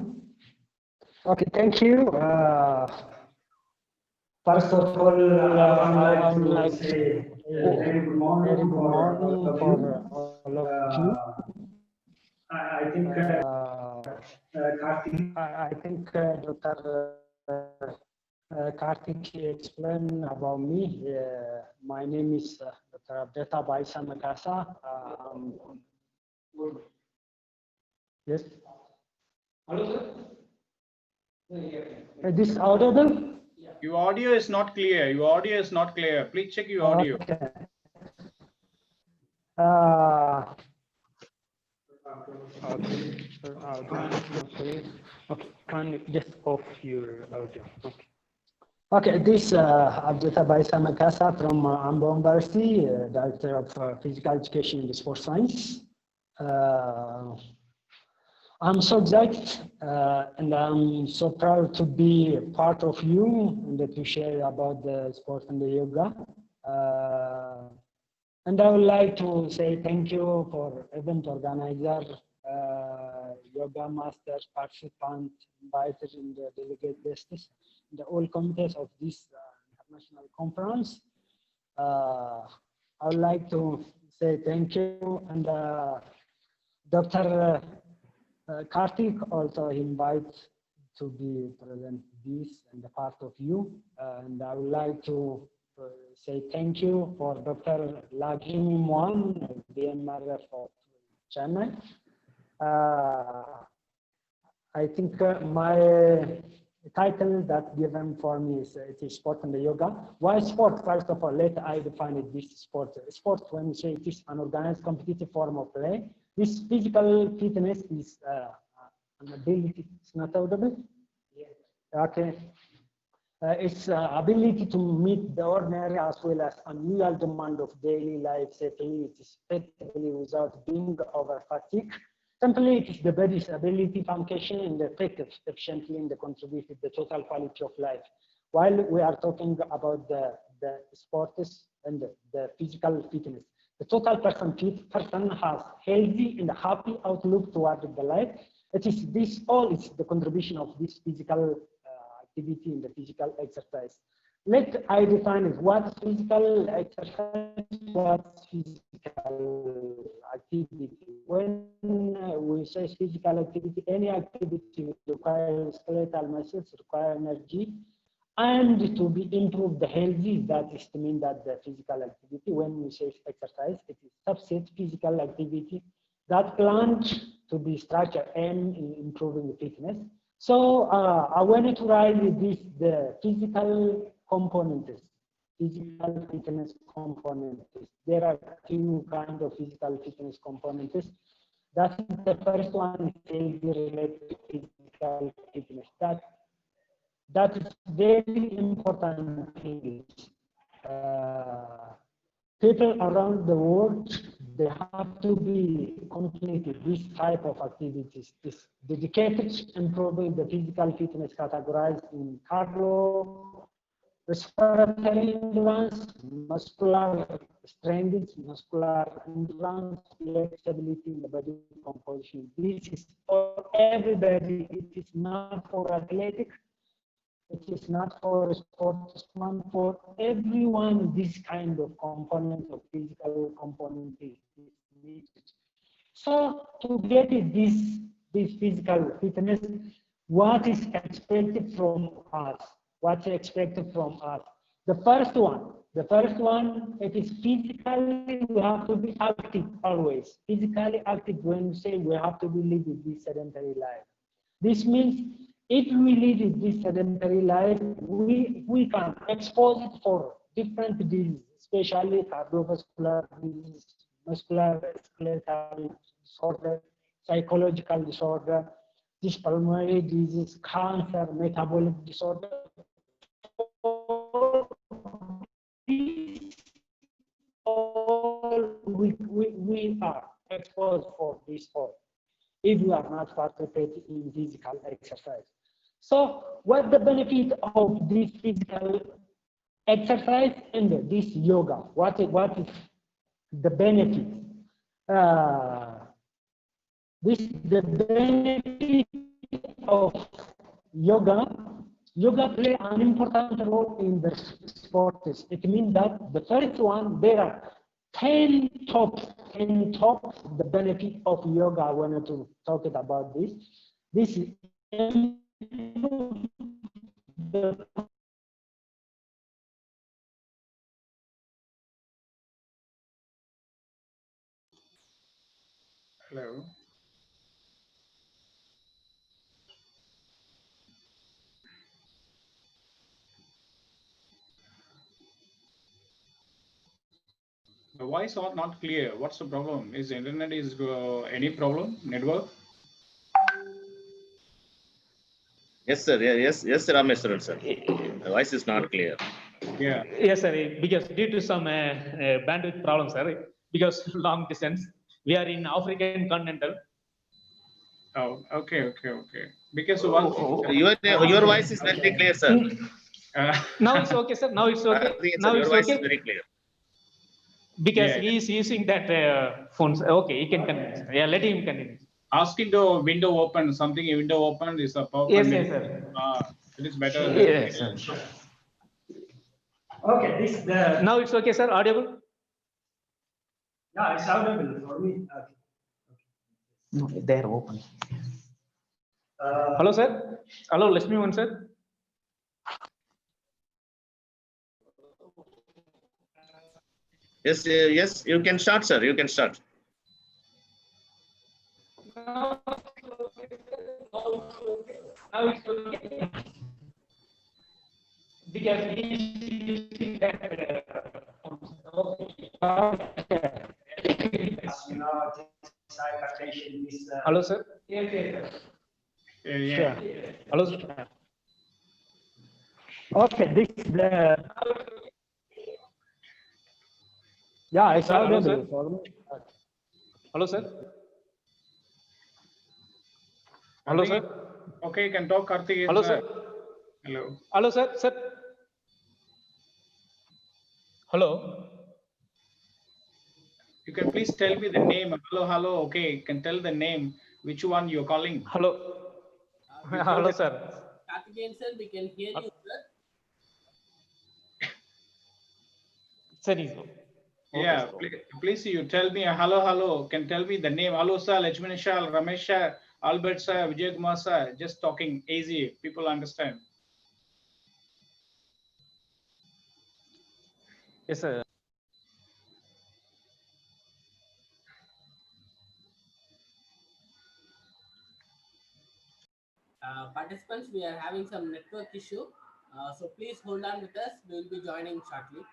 Okay, thank you. First of all, I would like to say very good morning for all of you. I think Dr. Karthik explained about me. My name is Dr. Abdeta Baisa Makasa. Yes. Hello, sir. Is this audible? Your audio is not clear. Your audio is not clear. Please check your audio. Okay. Okay, can you just off your audio? Okay. Okay, this Abdita Baisa Makasa from Ambo University, Director of Physical Education and Sports Science. I'm so excited and I'm so proud to be a part of you and to share about the sport and the yoga. And I would like to say thank you for event organizer, yoga masters, participants, invited in the delegate lists, the all committees of this international conference. I would like to say thank you, and Dr. Karthik also invite to be present this and the part of you, and I would like to say thank you for Dr. Lagim Mohan, VMRF of Chennai. I think my title that given for me is it is sport and the yoga. Why sport? First of all, let I define it. This sport. Sport, when we say it is an organized competitive form of play, this physical fitness is an ability. It's not audible. Yeah. Okay. Its ability to meet the ordinary as well as unusual demand of daily life safely, it is effectively without being over fatigue. Simply, it is the body's ability, function, and effective efficiently in the contributed the total quality of life. While we are talking about the sports and the physical fitness, the total person has healthy and happy outlook toward the life. It is this all is the contribution of this physical activity in the physical exercise. Let I define it. What physical exercise? What physical activity? When we say physical activity, any activity requires skeletal muscles, require energy, and to be improved the healthy. That is to mean that the physical activity. When we say exercise, it is subset physical activity that plunge to be structure and in improving the fitness. So I wanted to write this the physical components, physical fitness components. There are two kinds of physical fitness components. That's the first one is related to physical fitness. That is very important thing. People around the world, they have to be completed this type of activities. Is dedicated to improving the physical fitness categorized in cardio, respiratory endurance, muscular strength, muscular endurance, flexibility in the body composition. This is for everybody. It is not for athletic. It is not for sportsman, for everyone. This kind of component of physical component is needed. So to get this physical fitness, what is expected from us? What's expected from us? The first one, it is physically, we have to be active always. Physically active, when we say we have to be living this sedentary life. This means if we live this sedentary life, we can expose it for different diseases, especially cardiovascular disease, muscular skeletal disorder, psychological disorder, this pulmonary disease, cancer, metabolic disorder. We are exposed for this all if we are not participating in physical exercise. So what's the benefit of this physical exercise and this yoga? What is the benefit? The benefit of yoga. Yoga play an important role in the sports. It means that the first one, there are 10 top the benefit of yoga. I wanted to talk about this. This is Hello. The voice are not clear. What's the problem? Is the internet any problem? Network? Yes, sir. Yes, Rameshwaran, sir. The voice is not clear. Yeah. Yes, sir. Because due to some bandwidth problems, sir. Because long distance, we are in African continental. Oh, okay. Because Your voice is very clear, sir. Now it's okay, sir. Now it's okay. Now your it's voice okay. is very clear. Because Yeah. he is using that phones. Okay, he can continue. Yeah, let him continue. Asking the window open, something a window open is a powerful. Yes, yes, sir. It is better. Yes, sir. Okay, this the Now it's okay, sir. Audible? yeah, it's audible for me. No, they are open. Hello, sir. Hello, Lakshmi one, sir. Yes, yes, you can start, sir. You can start. Now it's okay. Because he is using that. Hello, sir. Yes, yes. Yeah. Hello, sir. Okay, this the yeah, it's Sir, hello, audible sir. for me. Hello, sir. Hello, sir. Okay, you can talk, Karthik. Hello, sir. Hello. Hello, sir. Sir. Hello. You can please tell me the name. Hello, hello. Okay, you can tell the name. Which one you're calling? Hello. Hello, sir. Sir, we can hear you, sir. Sir, Yeah, please you tell me hello, hello. Can tell me the name. Hello, sir, Lakshmana sir, Ramesh sir, Albert sir, Vijay Kumar sir. Just talking easy. People understand. Yes, sir. Participants, we are having some network issue. So please hold on with us. We will be joining shortly.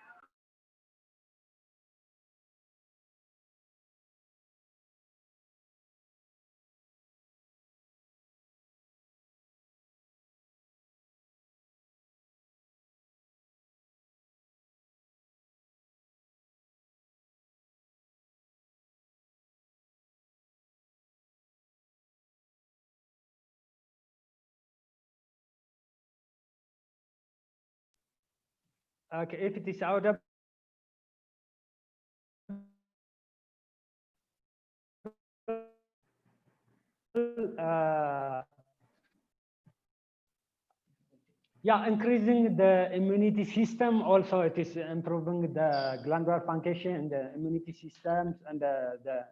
Okay, if it is audible. Yeah, increasing the immunity system. Also, it is improving the glandular function and the immunity systems, and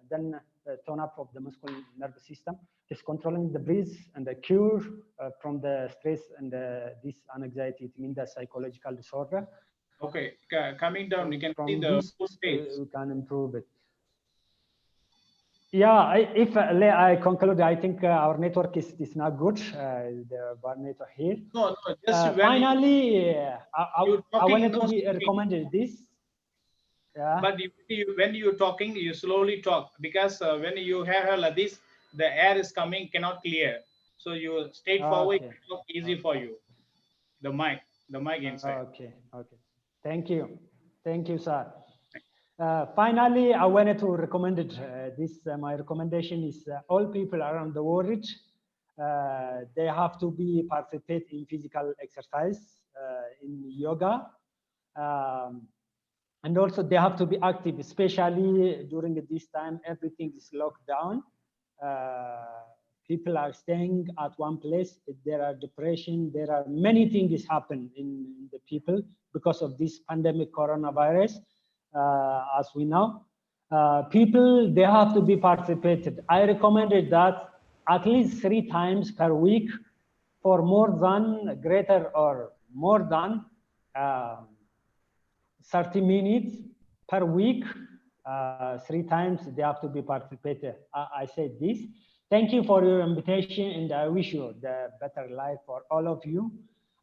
then the tone up of the muscular nervous system. It is controlling the breath and the cure from the stress and this anxiety. It means the psychological disorder. Okay, coming down, you can see the this, full stage. we can improve it. Yeah, if I conclude, I think our network is not good. The bar network here. No, just finally, I wanted to be recommended this. Yeah. But when you're talking, you slowly talk, because when you have like this, the air is coming, cannot clear. So you straightforward, talk easy for you. The mic inside. Okay. Thank you, sir. Finally, I wanted to recommend it. My recommendation is all people around the world, they have to be participate in physical exercise, in yoga, and also they have to be active, especially during this time. Everything is locked down. People are staying at one place. There are depression. There are many things happen in the people because of this pandemic coronavirus. As we know, people, they have to be participated. I recommended that at least 3 times per week for more than, greater or more than 30 minutes per week. 3 times they have to be participated. I said this. Thank you for your invitation, and I wish you the better life for all of you.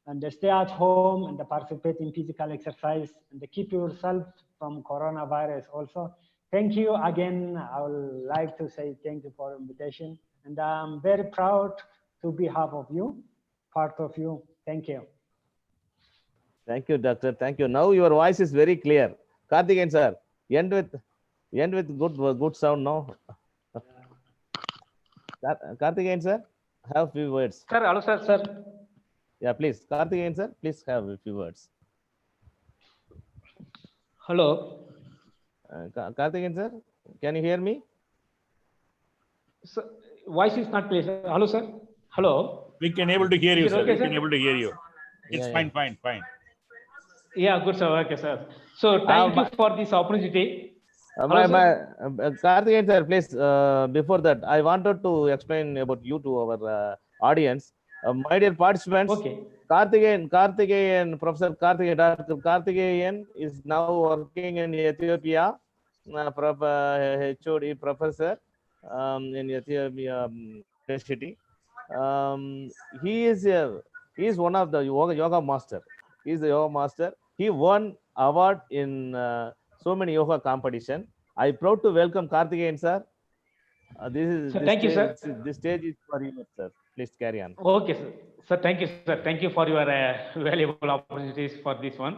And stay at home and participate in physical exercise and keep yourself from coronavirus also. Thank you again. I would like to say thank you for invitation, and I'm very proud to be half of you, part of you. Thank you. Thank you, doctor. Thank you. Now your voice is very clear. Karthikeyan sir, end with good sound now. Karthikeyan sir, have a few words. Sir, hello, sir. Yeah, please. Karthikeyan sir, please have a few words. Hello. Karthikeyan sir, can you hear me? So, voice is not clear. Hello, sir. Hello. We can able to hear you, sir. Okay, We can able to hear you. It's fine. Yeah, good, sir. Okay, sir. So thank you for this opportunity. Karthikeyan sir, please, before that, I wanted to explain about you to our audience. My dear participants, okay. Karthikeyan, Professor Karthikeyan, Dr. Karthikeyan is now working in Ethiopia, HOD professor in Ethiopia University. He is one of the yoga master. He is the yoga master. He won award in so many yoga competition. I proud to welcome Karthikeyan sir. This stage is for you, sir. Please carry on. Okay, sir. Sir, thank you, sir. Thank you for your valuable opportunities for this one.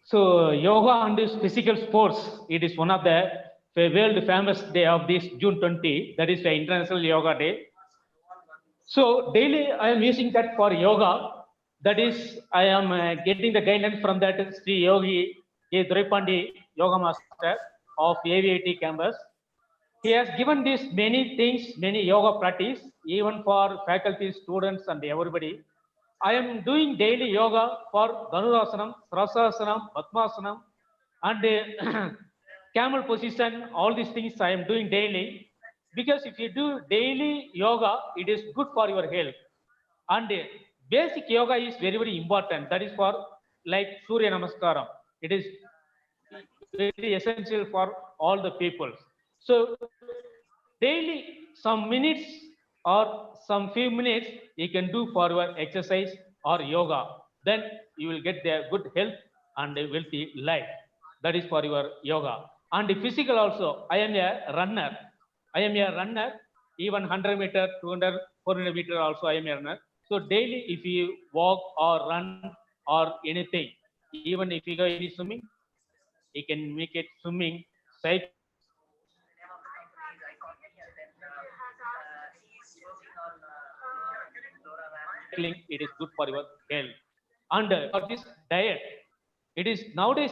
So, yoga and physical sports, it is one of the world famous day of this June 20. That is the International Yoga Day. So, daily I am using that for yoga. That is, I am getting the guidance from that Sri Yogi Dhrupandi, Yoga Master of AVIT campus. He has given this many things, many yoga practice, even for faculty, students, and everybody. I am doing daily yoga for Dhanurasanam, Srasasanam, Padmasanam, and camel position. All these things I am doing daily. Because if you do daily yoga, it is good for your health. And basic yoga is very, very important. That is for like Surya Namaskaram. It is very essential for all the people. So daily some minutes or some few minutes you can do for your exercise or yoga. Then you will get the good health and a wealthy life. That is for your yoga. And the physical also. I am a runner. Even 100 meter, 200, 400 meter also I am a runner. So daily if you walk or run or anything, even if you go any swimming, you can make it swimming, cycling. It is good for your health. And for this diet, it is nowadays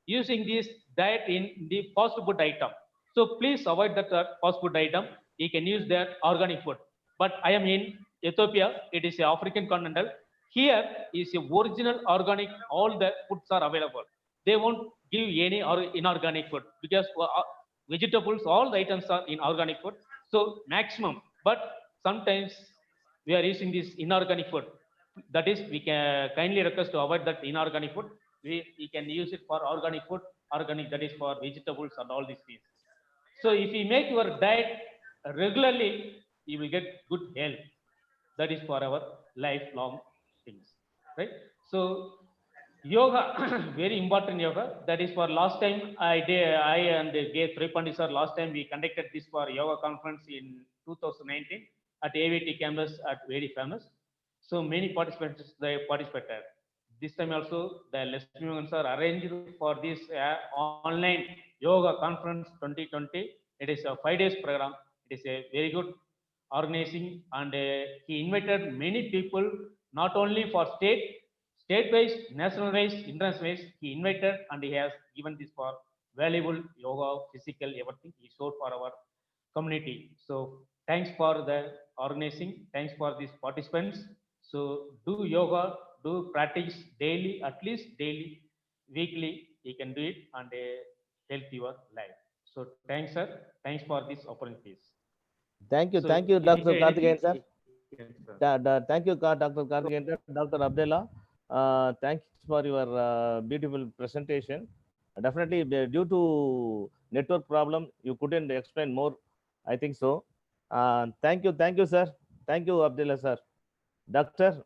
using this diet in the fast food item. So please avoid that fast food item. You can use their organic food. But I am in Ethiopia. It is a African continental. Here is a original organic. All the foods are available. They won't give any inorganic food because vegetables, all the items are in organic food. So maximum. But sometimes we are using this inorganic food. That is, we can kindly request to avoid that inorganic food. We can use it for organic food. Organic, that is for vegetables and all these things. So if you make your diet regularly, you will get good health. That is for our lifelong things, right? So yoga, very important yoga. That is for last time I and G. Tripandi sir, last time we conducted this for yoga conference in 2019 at AVT campus at very famous. So many participants, they participated. This time also the Lakshmi Mohan sir arranged for this online yoga conference 2020. It is a 5 days program. It is a very good organizing, and he invited many people, not only for state-wise, national-wise, international-wise. He invited and he has given this for valuable yoga, physical, everything he showed for our community. So thanks for the organizing. Thanks for these participants. So do yoga, do practice daily, at least daily, weekly. You can do it and help your life. So thanks, sir. Thanks for these opportunities. Thank you, So Dr. Karthikeyan sir. Thank you, Dr. Karthikeyan sir. Dr. Abdullah, thanks for your beautiful presentation. Definitely, due to network problem, you couldn't explain more. I think so. Thank you, sir. Thank you, Abdullah sir. Doctor,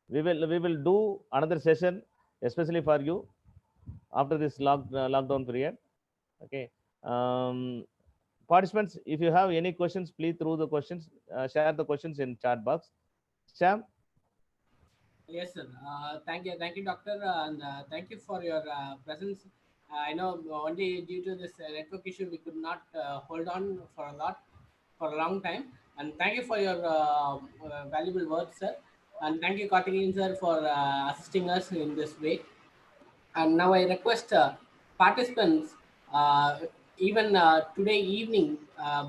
we will do another session, especially for you after this lockdown period. Okay. Participants, if you have any questions, please throw the questions, share the questions in chat box. Sam? Yes, sir. Thank you, doctor, and thank you for your presence. I know only due to this network issue, we could not hold on for a long time. And thank you for your valuable words, sir. And thank you, Karthikeyan sir, for assisting us in this way. And now I request participants, even today evening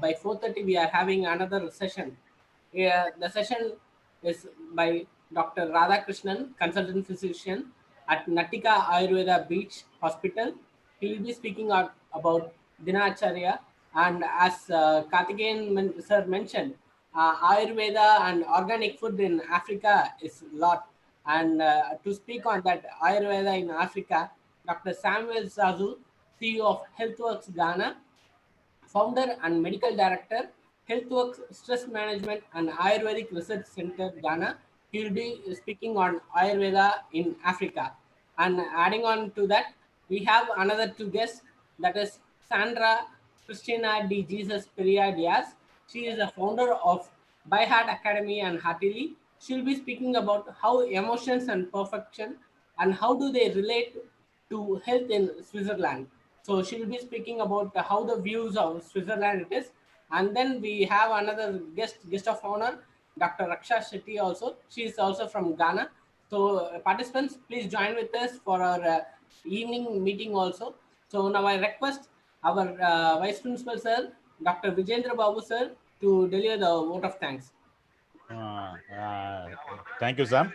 by 4:30, we are having another session. The session is by Dr. Radhakrishnan, consultant physician at Natika Ayurveda Beach Hospital. He will be speaking about Dinacharya, and as Karthikeyan sir mentioned, Ayurveda and organic food in Africa is a lot. And to speak on that Ayurveda in Africa, Dr. Samuel Zazu, CEO of HealthWorks Ghana, founder and medical director, HealthWorks Stress Management and Ayurvedic Research Center, Ghana. He will be speaking on Ayurveda in Africa. And adding on to that, we have another two guests, that is Sandra Christina de Jesus Perea Diaz. She is the founder of By Heart Academy and Heartily. She will be speaking about how emotions and perfection and how do they relate to health in Switzerland. So she will be speaking about how the views of Switzerland it is. And then we have another guest of honor, Dr. Raksha Shetty also. She is also from Ghana. So participants, please join with us for our evening meeting also. So now I request our Vice Principal Sir, Dr. Vijendra Babu Sir, to deliver the vote of thanks. Thank you, Sam.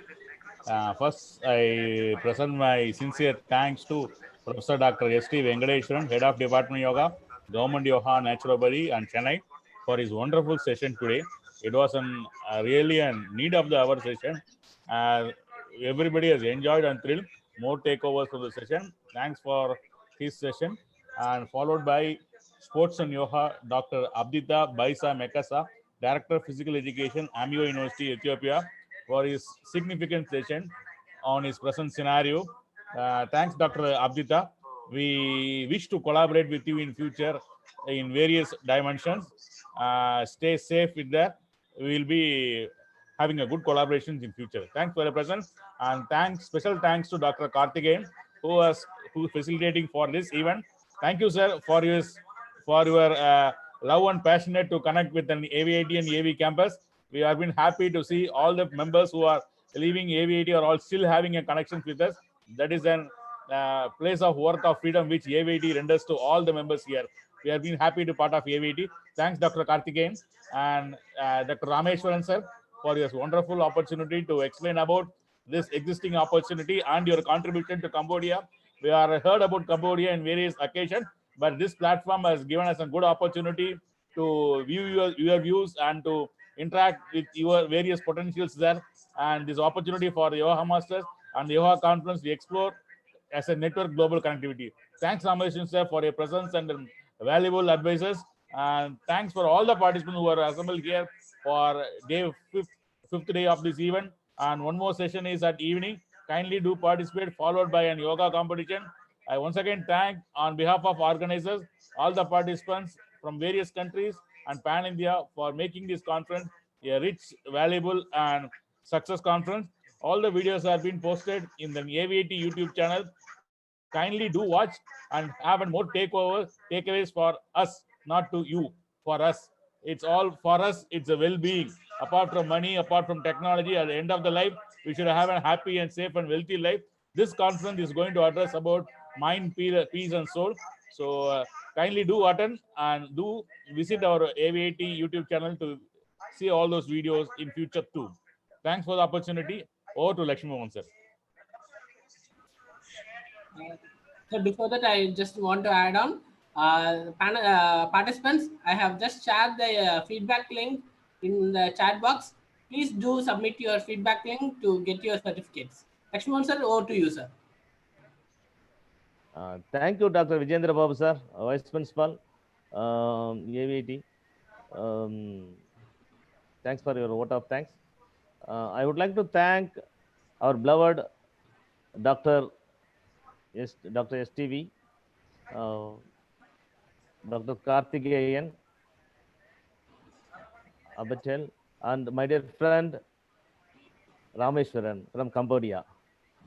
First, I present my sincere thanks to Professor Dr. S.T. Venkateshwaran, Head of Department Yoga, Government Yoga, Naturopathy, and Chennai, for his wonderful session today. It was really a need of the hour session. Everybody has enjoyed and thrilled. More takeovers for the session. Thanks for his session. And followed by Sports and Yoga, Dr. Abdita Baisa Mekasa, Director of Physical Education, AMIO University, Ethiopia, for his significant session on his present scenario. Thanks, Dr. Abdita. We wish to collaborate with you in future in various dimensions. Stay safe with that. We will be having a good collaborations in future. Thanks for your presence, and special thanks to Dr. Karthikeyan who facilitating for this event. Thank you, sir, for your love and passionate to connect with an AVIT and AV campus. We have been happy to see all the members who are leaving AVIT are all still having a connection with us. That is an place of work of freedom which AVIT renders to all the members here. We have been happy to part of AVIT. Thanks, Dr. Karthikeyan and Dr. Rameshwaran, sir, for your wonderful opportunity to explain about this existing opportunity and your contribution to Cambodia. We are heard about Cambodia in various occasions, but this platform has given us a good opportunity to view your views and to interact with your various potentials there. And this opportunity for the Yoga Masters and the Yoga Conference, we explore as a network global connectivity. Thanks, Ramesh, sir, for your presence and valuable advices. And thanks for all the participants who are assembled here for fifth day of this event. And one more session is at evening. Kindly do participate, followed by an yoga competition. I once again thank, on behalf of organizers, all the participants from various countries and Pan India for making this conference a rich, valuable, and success conference. All the videos have been posted in the AVIT YouTube channel. Kindly do watch and have more takeaways for us, not to you, for us. It's all for us. It's a well-being. Apart from money, apart from technology, at the end of the life, we should have a happy and safe and wealthy life. This conference is going to address about mind, peace, and soul. So kindly do attend and do visit our AVIT YouTube channel to see all those videos in future too. Thanks for the opportunity. Over to Lakshmi Mohan, sir. So before that, I just want to add on, participants, I have just shared the feedback link in the chat box. Please do submit your feedback link to get your certificates. Lakshman sir, over to you, sir. Thank you, Dr. Vijendra Babu, sir, Vice Principal, AVIT. Thanks for your vote of thanks. I would like to thank our beloved Dr. STV, Dr. Karthikeyan Abatel, and my dear friend Rameshwaran from Cambodia.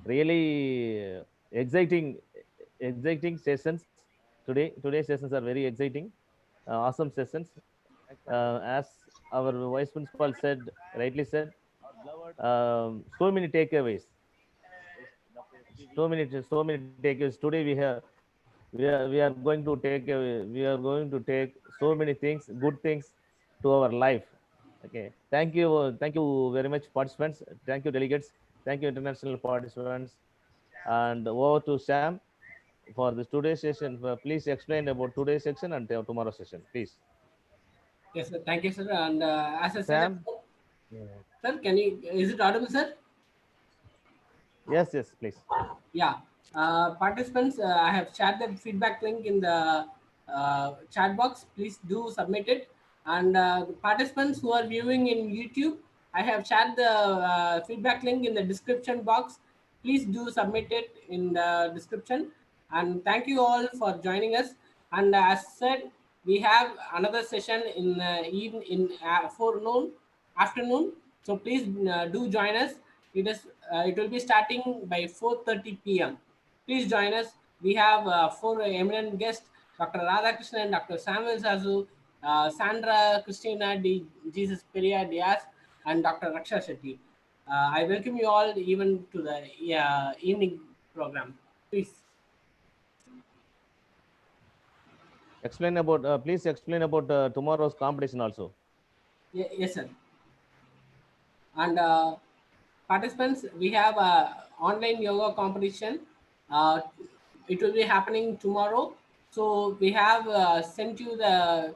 Really exciting sessions today. Today's sessions are very exciting, awesome sessions. As our Vice Principal rightly said, so many takeaways. So many takeaways. Today we have we are going to take so many things, good things to our life. Okay, thank you very much, participants. Thank you, delegates. Thank you, international participants. And over to Sam for this today's session. Please explain about today's session and tomorrow's session, please. Yes, sir. Thank you, sir. And as I said, Sam? sir, can you, is it audible, sir? Yes, yes, please. Yeah. Participants, I have shared the feedback link in the chat box. Please do submit it. And the participants who are viewing in YouTube, I have shared the feedback link in the description box. Please do submit it in the description. And thank you all for joining us. And as said, we have another session in forenoon, afternoon. So please do join us. It will be starting by 4:30 p.m. Please join us. We have four eminent guests: Dr. Radhakrishnan, Dr. Samuel Sazu, Sandra Christina D. Jesus Peria Diaz, and Dr. Raksha Shetty. I welcome you all even to the evening program. Please. Explain about, please explain about tomorrow's competition also. Yes, sir. And participants, we have a online yoga competition. It will be happening tomorrow. So we have sent you the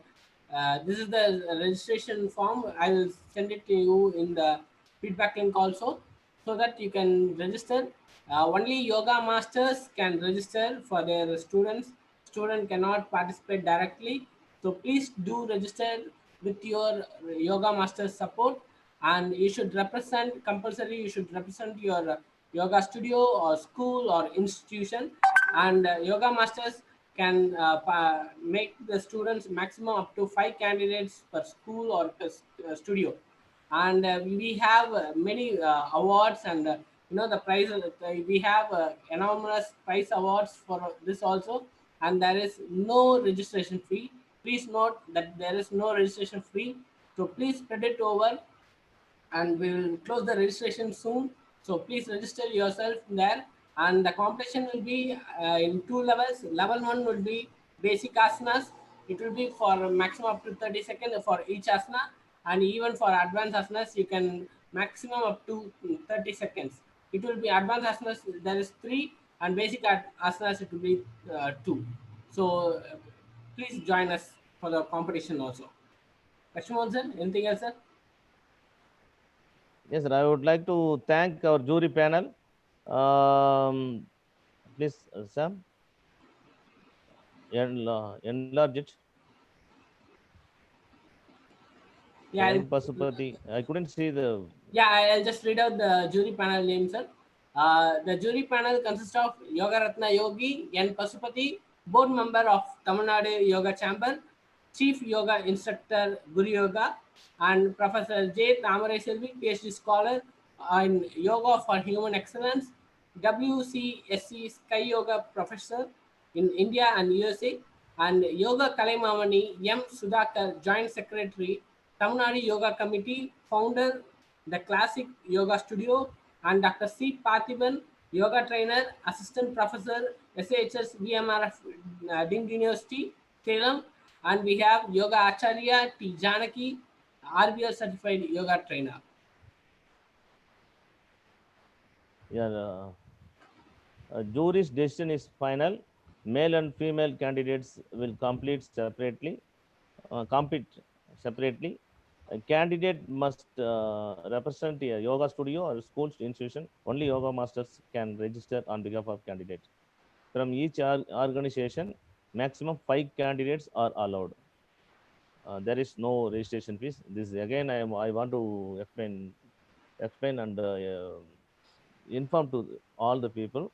this is the registration form. I will send it to you in the feedback link also, so that you can register. Only yoga masters can register for their students. Student cannot participate directly. So please do register with your yoga master support, and you should represent, compulsory you should represent your yoga studio or school or institution. And yoga masters can make the students maximum up to 5 candidates per school or per studio. And we have many awards, and the prize, we have enormous prize awards for this also. And there is no registration fee. Please note that there is no registration fee. So please spread it over, and we will close the registration soon. So please register yourself there. And the competition will be in 2 levels. Level 1 will be basic asanas. It will be for maximum up to 30 seconds for each asana. And even for advanced asanas, you can maximum up to 30 seconds. It will be advanced asanas, there is 3, and basic asanas, it will be 2. So please join us for the competition also. Lakshman sir, anything else, sir? Yes, sir. I would like to thank our jury panel. Please, Sam, enlarge it. Yeah, Pasupati. I couldn't see the. Yeah, I'll just read out the jury panel names, sir. The jury panel consists of Yoga Ratna Yogi N. Pasupati, board member of Tamil Nadu Yoga Chamber, chief yoga instructor Guru Yoga, and Professor J. Tamarai Selvi, PhD scholar in Yoga for Human Excellence, WCSC Sky Yoga professor in India and USA, and Yoga Kalaimamani M. Sudhakar, joint secretary, Tamil Nadu Yoga Committee, founder, the Classic Yoga Studio, and Dr. C. Parthiban, yoga trainer, assistant professor, SAHS VMRF Deemed University, Salem, and we have Yoga Acharya T. Janaki, RBL certified yoga trainer. Yeah, jury's decision is final. Male and female candidates will compete separately. A candidate must represent a yoga studio or school institution. Only yoga masters can register on behalf of candidate. From each organization, maximum 5 candidates are allowed. There is no registration fees. This again, I want to explain and inform to all the people,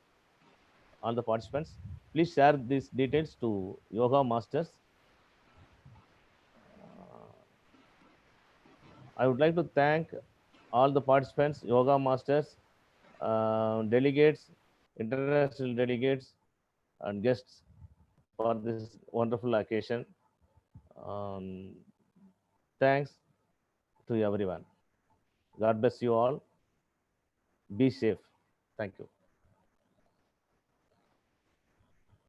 all the participants. Please share these details to yoga masters. I would like to thank all the participants, yoga masters, delegates, international delegates, and guests for this wonderful occasion. Thanks to everyone. God bless you all. Be safe. Thank you.